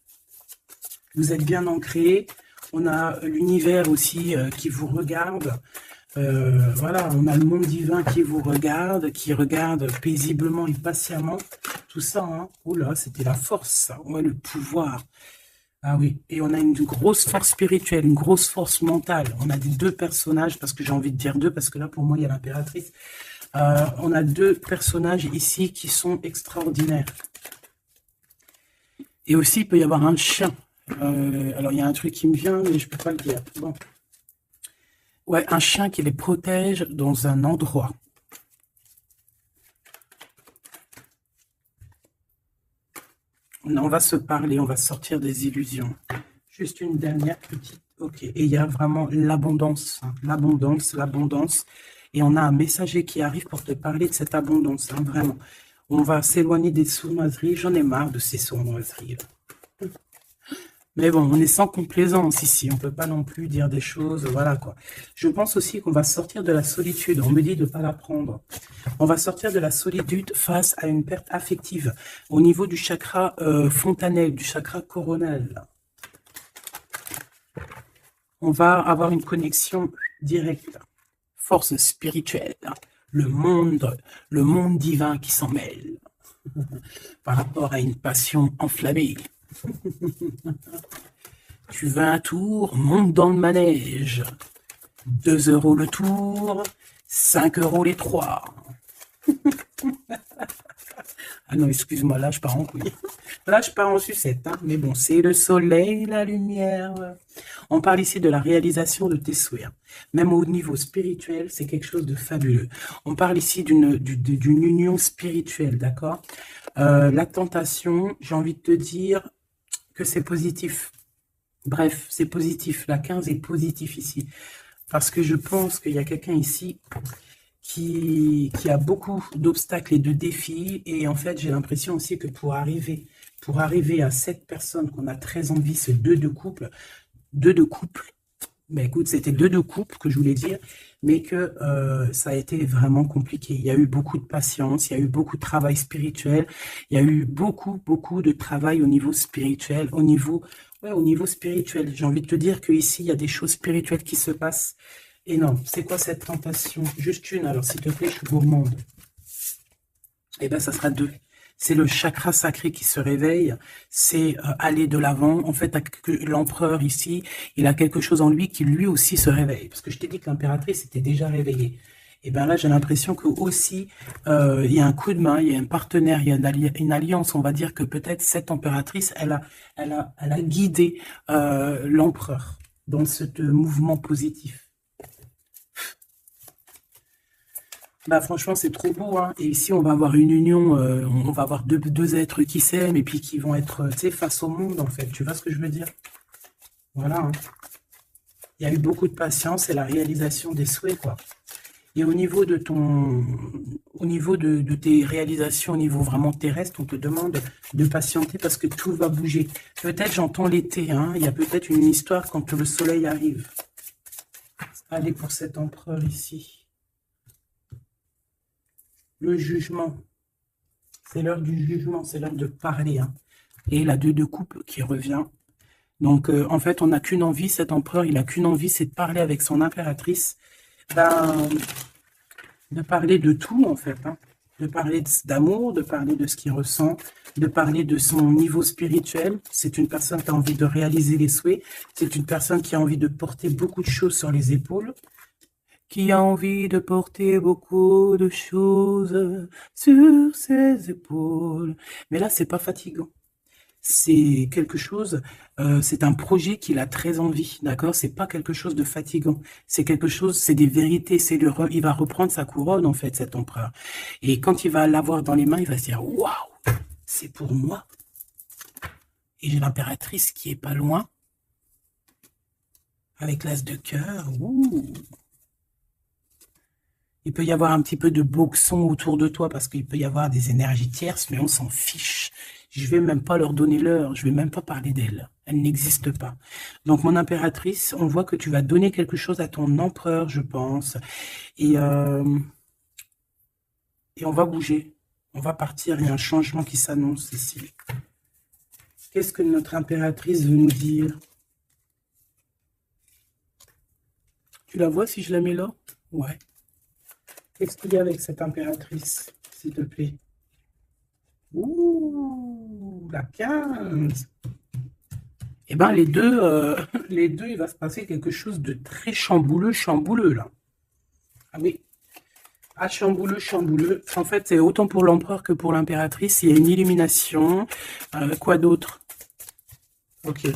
A: Vous êtes bien ancrés. On a l'univers aussi qui vous regarde. Voilà, on a le monde divin qui vous regarde, qui regarde paisiblement et patiemment. Tout ça, hein. Oula, c'était la force, ça. Ouais, le pouvoir. Ah oui, et on a une grosse force spirituelle, une grosse force mentale. On a des deux personnages, parce que j'ai envie de dire deux, parce que là, pour moi, il y a l'impératrice. On a deux personnages ici qui sont extraordinaires. Et aussi, il peut y avoir un chien. Alors, il y a un truc qui me vient, mais je ne peux pas le dire. Bon. Ouais, un chien qui les protège dans un endroit. On va se parler, on va sortir des illusions. Juste une dernière petite... Ok, et il y a vraiment l'abondance, hein, l'abondance, l'abondance. Et on a un messager qui arrive pour te parler de cette abondance, hein, vraiment. On va s'éloigner des sournoiseries. J'en ai marre de ces sournoiseries. Mais bon, on est sans complaisance ici. On ne peut pas non plus dire des choses, voilà quoi. Je pense aussi qu'on va sortir de la solitude. On me dit de ne pas la prendre. On va sortir de la solitude face à une perte affective au niveau du chakra fontanelle, du chakra coronal. On va avoir une connexion directe. Force spirituelle. Le monde divin qui s'en mêle. Par rapport à une passion enflammée. Tu veux un tour, monte dans le manège. 2 € le tour, 5 € les 3. Ah non, excuse-moi, là je pars en couille. Là je pars en sucette, hein. Mais bon, c'est le soleil, la lumière. On parle ici de la réalisation de tes souhaits. Même au niveau spirituel, c'est quelque chose de fabuleux. On parle ici d'une union spirituelle, d'accord? La tentation, j'ai envie de te dire que c'est positif. Bref, c'est positif. La 15 est positif ici. Parce que je pense qu'il y a quelqu'un ici qui a beaucoup d'obstacles et de défis. Et en fait, j'ai l'impression aussi que pour arriver à cette personne qu'on a très envie, ce 2 de couple, mais écoute, c'était 2 de couple que je voulais dire, mais que ça a été vraiment compliqué. Il y a eu beaucoup de patience, il y a eu beaucoup de travail spirituel, il y a eu beaucoup de travail au niveau spirituel, au niveau spirituel. J'ai envie de te dire qu'ici, il y a des choses spirituelles qui se passent. Et non, c'est quoi cette tentation? Juste une, alors s'il te plaît, je suis gourmande. Eh bien, ça sera 2. C'est le chakra sacré qui se réveille, c'est aller de l'avant. En fait, l'empereur ici, il a quelque chose en lui qui lui aussi se réveille. Parce que je t'ai dit que l'impératrice était déjà réveillée. Et bien là, j'ai l'impression que aussi, il y a un coup de main, il y a un partenaire, il y a une alliance. On va dire que peut-être cette impératrice, elle a guidé l'empereur dans ce mouvement positif. Bah franchement, c'est trop beau, hein. Et ici, on va avoir une union, on va avoir deux êtres qui s'aiment et puis qui vont être, tu sais, face au monde, en fait. Tu vois ce que je veux dire? Voilà, hein. Il y a eu beaucoup de patience et la réalisation des souhaits, quoi. Et au niveau de tes réalisations, au niveau vraiment terrestre, on te demande de patienter parce que tout va bouger. Peut-être j'entends l'été, hein. Il y a peut-être une histoire quand le soleil arrive. Allez, pour cet empereur ici. Le jugement, c'est l'heure du jugement, c'est l'heure de parler, hein. Et la 2 de coupe qui revient. Donc, en fait, on n'a qu'une envie, cet empereur, il n'a qu'une envie, c'est de parler avec son impératrice, de parler de tout, en fait, hein. De parler d'amour, de parler de ce qu'il ressent, de parler de son niveau spirituel. C'est une personne qui a envie de réaliser les souhaits, c'est une personne qui a envie de porter beaucoup de choses sur les épaules. qui a envie de porter beaucoup de choses sur ses épaules. Mais là, c'est pas fatigant. C'est quelque chose, c'est un projet qu'il a très envie, d'accord? C'est pas quelque chose de fatigant. C'est quelque chose, c'est des vérités. Il va reprendre sa couronne, en fait, cet empereur. Et quand il va l'avoir dans les mains, il va se dire, waouh, c'est pour moi. Et j'ai l'impératrice qui est pas loin, avec l'as de cœur. Ouh. Il peut y avoir un petit peu de boxon autour de toi parce qu'il peut y avoir des énergies tierces, mais on s'en fiche. Je vais même pas leur donner l'heure, je vais même pas parler d'elle. Elle n'existe pas. Donc, mon impératrice, on voit que tu vas donner quelque chose à ton empereur, je pense. Et, euh, et on va bouger. On va partir. Il y a un changement qui s'annonce ici. Qu'est-ce que notre impératrice veut nous dire? Tu la vois si je la mets là? Ouais. Qu'est-ce qu'il y a avec cette impératrice, s'il te plaît? Ouh, la 15. Eh ben, les deux, il va se passer quelque chose de très chambouleux, là. Ah oui, ah, chambouleux. En fait, c'est autant pour l'empereur que pour l'impératrice. Il y a une illumination. Quoi d'autre? Ok.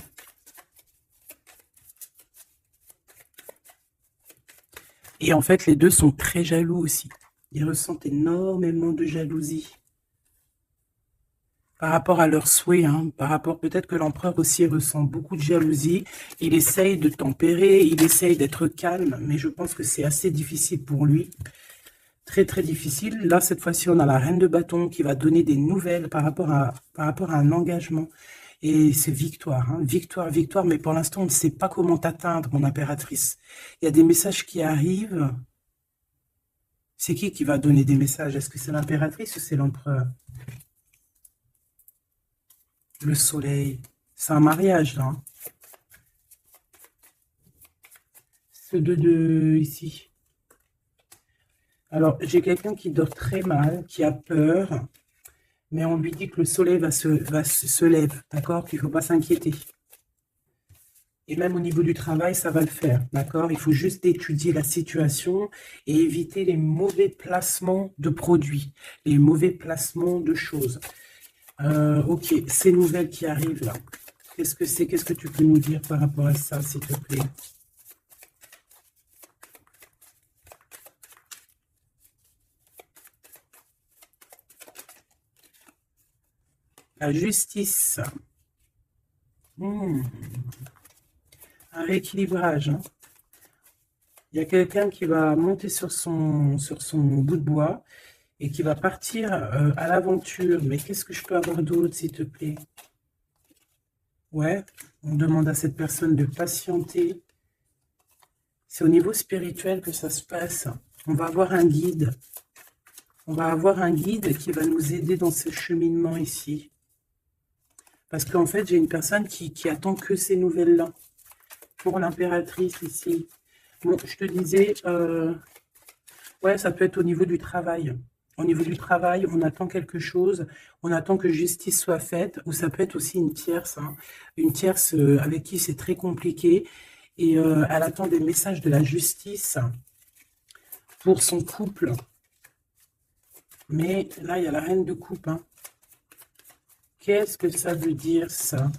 A: Et en fait, les deux sont très jaloux aussi. Ils ressentent énormément de jalousie par rapport à leurs souhaits, hein, par rapport peut-être que l'empereur aussi ressent beaucoup de jalousie. Il essaye de tempérer, il essaye d'être calme, mais je pense que c'est assez difficile pour lui. Très, très difficile. Là, cette fois-ci, on a la reine de bâton qui va donner des nouvelles par rapport à un engagement. Et c'est victoire, hein, victoire, victoire. Mais pour l'instant, on ne sait pas comment t'atteindre, mon impératrice. Il y a des messages qui arrivent. C'est qui va donner des messages? Est-ce que c'est l'impératrice ou c'est l'empereur? Le soleil. C'est un mariage, là. Hein. Ce de ici. Alors, j'ai quelqu'un qui dort très mal, qui a peur, mais on lui dit que le soleil se lève, d'accord? Qu'il ne faut pas s'inquiéter. Et même au niveau du travail, ça va le faire, d'accord? Il faut juste étudier la situation et éviter les mauvais placements de produits, les mauvais placements de choses. Ok, ces nouvelles qui arrivent là, qu'est-ce que c'est? Qu'est-ce que tu peux nous dire par rapport à ça, s'il te plaît? La justice. Hmm, un rééquilibrage. Hein. Il y a quelqu'un qui va monter sur son bout de bois et qui va partir à l'aventure. Mais qu'est-ce que je peux avoir d'autre, s'il te plaît? Ouais, on demande à cette personne de patienter. C'est au niveau spirituel que ça se passe. On va avoir un guide. On va avoir un guide qui va nous aider dans ce cheminement ici. Parce qu'en fait, j'ai une personne qui attend que ces nouvelles-là. Pour l'impératrice ici. Bon, je te disais, ouais, ça peut être au niveau du travail. Au niveau du travail, on attend quelque chose, on attend que justice soit faite, ou ça peut être aussi une tierce avec qui c'est très compliqué, et elle attend des messages de la justice pour son couple. Mais là, il y a la reine de coupe. Hein. Qu'est-ce que ça veut dire, ça?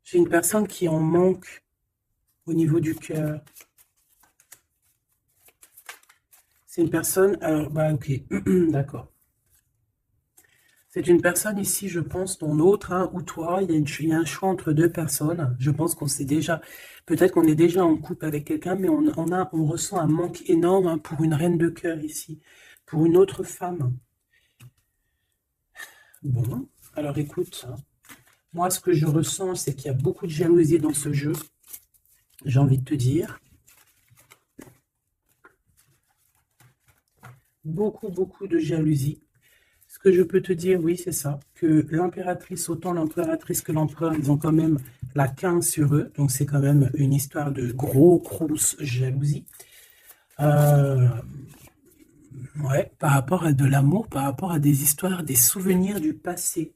A: J'ai une personne qui en manque au niveau du cœur. C'est une personne... Alors, bah ok, d'accord. C'est une personne ici, je pense, ton autre, hein, ou toi, il y a un choix entre deux personnes. Je pense qu'on sait déjà, peut-être qu'on est déjà en couple avec quelqu'un, mais on ressent un manque énorme hein, pour une reine de cœur ici, pour une autre femme. Bon, alors écoute, hein, moi ce que je ressens, c'est qu'il y a beaucoup de jalousie dans ce jeu, j'ai envie de te dire. Beaucoup, beaucoup de jalousie. Ce que je peux te dire, oui, c'est ça, que l'impératrice, autant l'impératrice que l'empereur, ils ont quand même la 15 sur eux, donc c'est quand même une histoire de gros crous jalousie. Ouais, par rapport à de l'amour, par rapport à des histoires, des souvenirs du passé.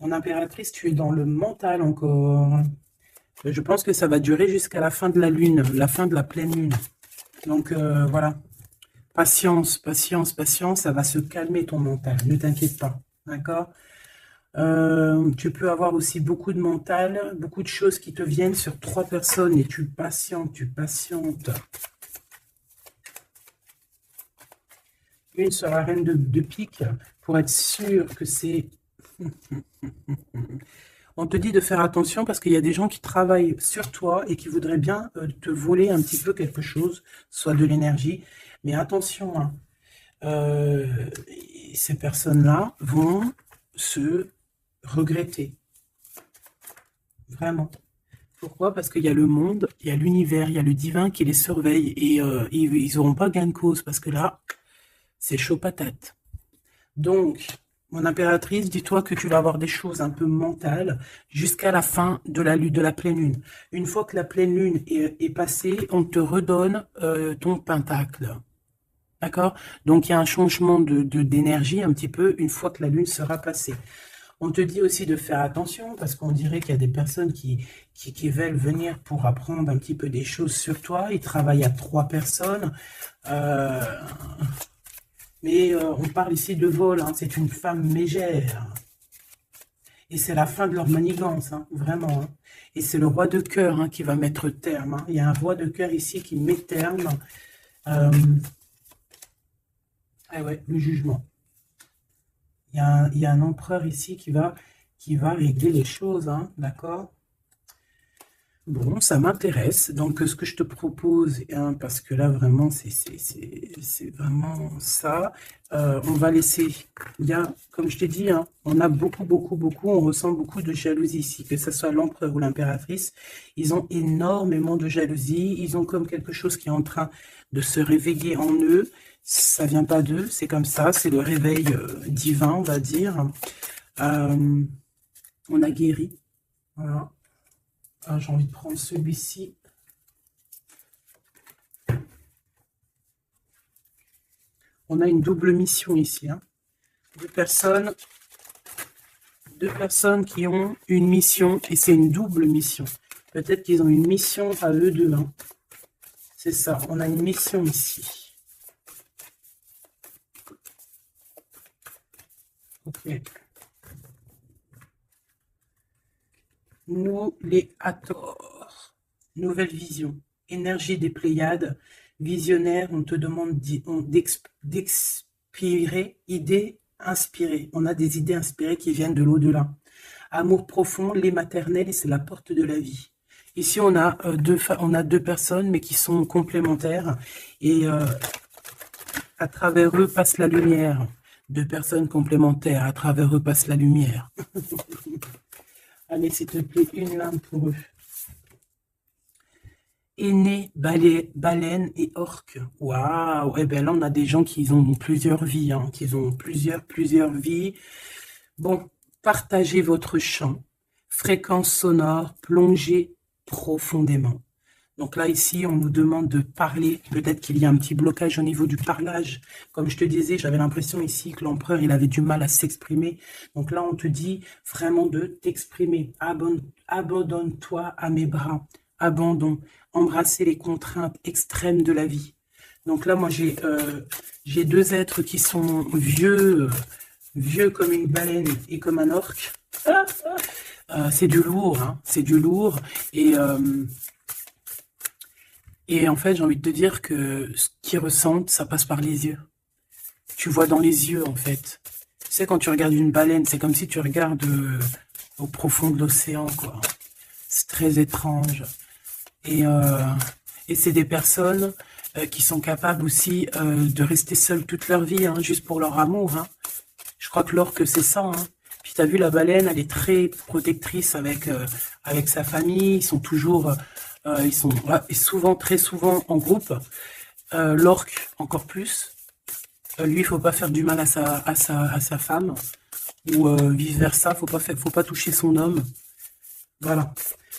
A: En impératrice, tu es dans le mental encore. Je pense que ça va durer jusqu'à la fin de la lune, la fin de la pleine lune. Donc voilà, patience, patience, patience, ça va se calmer ton mental, ne t'inquiète pas, d'accord? Tu peux avoir aussi beaucoup de mental, beaucoup de choses qui te viennent sur 3 personnes et tu patientes, tu patientes. Une sur la reine de pique pour être sûr que c'est... On te dit de faire attention parce qu'il y a des gens qui travaillent sur toi et qui voudraient bien te voler un petit peu quelque chose, soit de l'énergie. Mais attention, hein, ces personnes-là vont se regretter. Vraiment. Pourquoi? Parce qu'il y a le monde, il y a l'univers, il y a le divin qui les surveille et ils n'auront pas gain de cause parce que là, c'est chaud patate. Donc, mon impératrice, dis-toi que tu vas avoir des choses un peu mentales jusqu'à la fin de la pleine lune. Une fois que la pleine lune est passée, on te redonne ton pentacle. D'accord? Donc, il y a un changement d'énergie un petit peu une fois que la lune sera passée. On te dit aussi de faire attention parce qu'on dirait qu'il y a des personnes qui veulent venir pour apprendre un petit peu des choses sur toi. Ils travaillent à 3 personnes. Mais on parle ici de vol, hein. C'est une femme mégère. Et c'est la fin de leur manigance, hein, vraiment. Hein. Et c'est le roi de cœur hein, qui va mettre terme. Hein. Il y a un roi de cœur ici qui met terme. Ah ouais, le jugement. Il y a un empereur ici qui va régler les choses, hein, d'accord? Bon, ça m'intéresse. Donc, ce que je te propose, hein, parce que là, vraiment, c'est vraiment ça. On va laisser, il y a, comme je t'ai dit, hein, on a beaucoup, on ressent beaucoup de jalousie ici, que ce soit l'empereur ou l'impératrice. Ils ont énormément de jalousie. Ils ont comme quelque chose qui est en train de se réveiller en eux. Ça vient pas d'eux, c'est comme ça. C'est le réveil divin, on va dire. On a guéri. Voilà. Ah, j'ai envie de prendre celui-ci. On a une double mission ici. Hein. Deux personnes qui ont une mission et c'est une double mission. Peut-être qu'ils ont une mission à eux deux. Hein. C'est ça, on a une mission ici. Ok. Nous, les Hathor, nouvelle vision, énergie des Pléiades, visionnaire, on te demande d'expirer, idées inspirées. On a des idées inspirées qui viennent de l'au-delà. Amour profond, lait maternel, et c'est la porte de la vie. Ici, on a deux personnes, mais qui sont complémentaires, et à travers eux passe la lumière. 2 personnes complémentaires, à travers eux passe la lumière. Allez, s'il te plaît, une lame pour eux. Aîné, baleine et orque. Waouh! Eh bien là, on a des gens qui ont plusieurs vies, hein, qui ont plusieurs vies. Bon, partagez votre champ. Fréquence sonore, plongez profondément. Donc là, ici, on nous demande de parler. Peut-être qu'il y a un petit blocage au niveau du parlage. Comme je te disais, j'avais l'impression ici que l'empereur, il avait du mal à s'exprimer. Donc là, on te dit vraiment de t'exprimer. Abandonne-toi à mes bras. Abandon. Embrasser les contraintes extrêmes de la vie. Donc là, moi, j'ai 2 êtres qui sont vieux comme une baleine et comme un orque. C'est du lourd, hein. C'est du lourd. Et en fait, j'ai envie de te dire que ce qu'ils ressentent, ça passe par les yeux. Tu vois dans les yeux, en fait. Tu sais, quand tu regardes une baleine, c'est comme si tu regardes au profond de l'océan, quoi. C'est très étrange. Et c'est des personnes qui sont capables aussi de rester seules toute leur vie, hein, juste pour leur amour. Hein. Je crois que l'orque, c'est ça. Hein. Puis tu as vu, la baleine, elle est très protectrice avec sa famille. Ils sont toujours... ils sont très souvent en groupe. L'orque, encore plus. Lui, il faut pas faire du mal à sa femme. Ou vice-versa, faut pas toucher son homme. Voilà.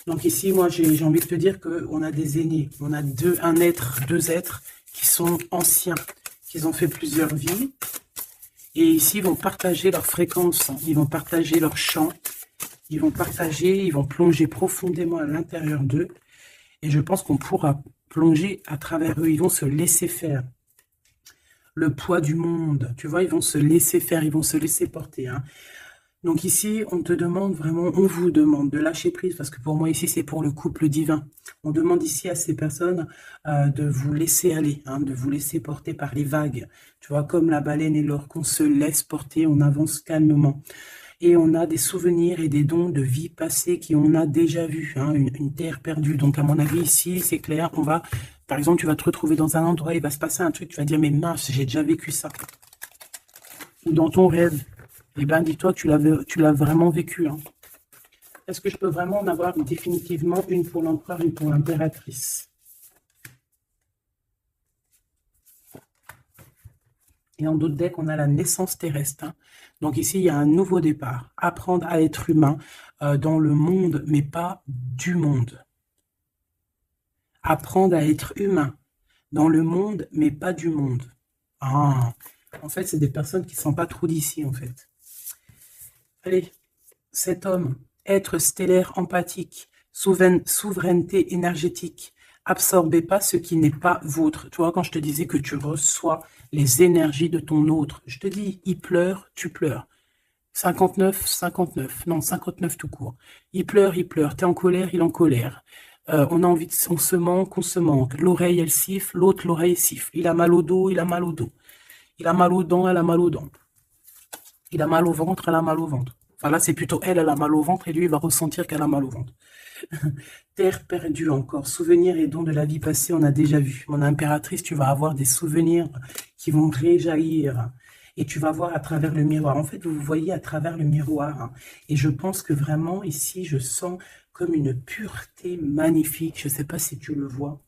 A: Donc ici, moi, j'ai envie de te dire qu'on a des aînés. On a deux êtres qui sont anciens, qui ont fait plusieurs vies. Et ici, ils vont partager leur fréquence, ils vont partager leur chant, ils vont partager, ils vont plonger profondément à l'intérieur d'eux. Et je pense qu'on pourra plonger à travers eux, ils vont se laisser faire. Le poids du monde, tu vois, ils vont se laisser faire, ils vont se laisser porter. Hein. Donc ici, on te demande vraiment, on vous demande de lâcher prise, parce que pour moi ici, c'est pour le couple divin. On demande ici à ces personnes de vous laisser aller, hein, de vous laisser porter par les vagues. Tu vois, comme la baleine et l'orque, on se laisse porter, on avance calmement. Et on a des souvenirs et des dons de vie passée qu'on a déjà vus, hein, une terre perdue. Donc à mon avis, ici, c'est clair, on va, par exemple, tu vas te retrouver dans un endroit, il va se passer un truc, tu vas dire, mais mince, j'ai déjà vécu ça. Ou dans ton rêve. Eh bien, dis-toi que tu l'as vraiment vécu. Hein. Est-ce que je peux vraiment en avoir définitivement une pour l'empereur, une pour l'impératrice? Et en d'autres decks, on a la naissance terrestre. Hein. Donc ici, il y a un nouveau départ. Apprendre à être humain dans le monde, mais pas du monde. Apprendre à être humain dans le monde, mais pas du monde. Ah, en fait, c'est des personnes qui ne sont pas trop d'ici, en fait. Allez, cet homme, être stellaire empathique, souveraineté énergétique, absorbez pas ce qui n'est pas vôtre. Tu vois, quand je te disais que tu reçois les énergies de ton autre, je te dis, il pleure, tu pleures. 59, 59, non, 59 tout court. Il pleure, t'es en colère, il est en colère. On a envie on se manque, on se manque. L'oreille, elle siffle, l'autre, l'oreille siffle. Il a mal au dos, il a mal au dos. Il a mal aux dents, elle a mal aux dents. Il a mal au ventre, elle a mal au ventre. Enfin là, c'est plutôt elle a mal au ventre et lui, il va ressentir qu'elle a mal au ventre. Terre perdue encore, souvenirs et dons de la vie passée, on a déjà vu. Mon impératrice, tu vas avoir des souvenirs qui vont réjaillir. Et tu vas voir à travers le miroir. En fait, vous vous voyez à travers le miroir. Hein. Et je pense que vraiment, ici, je sens comme une pureté magnifique. Je ne sais pas si tu le vois.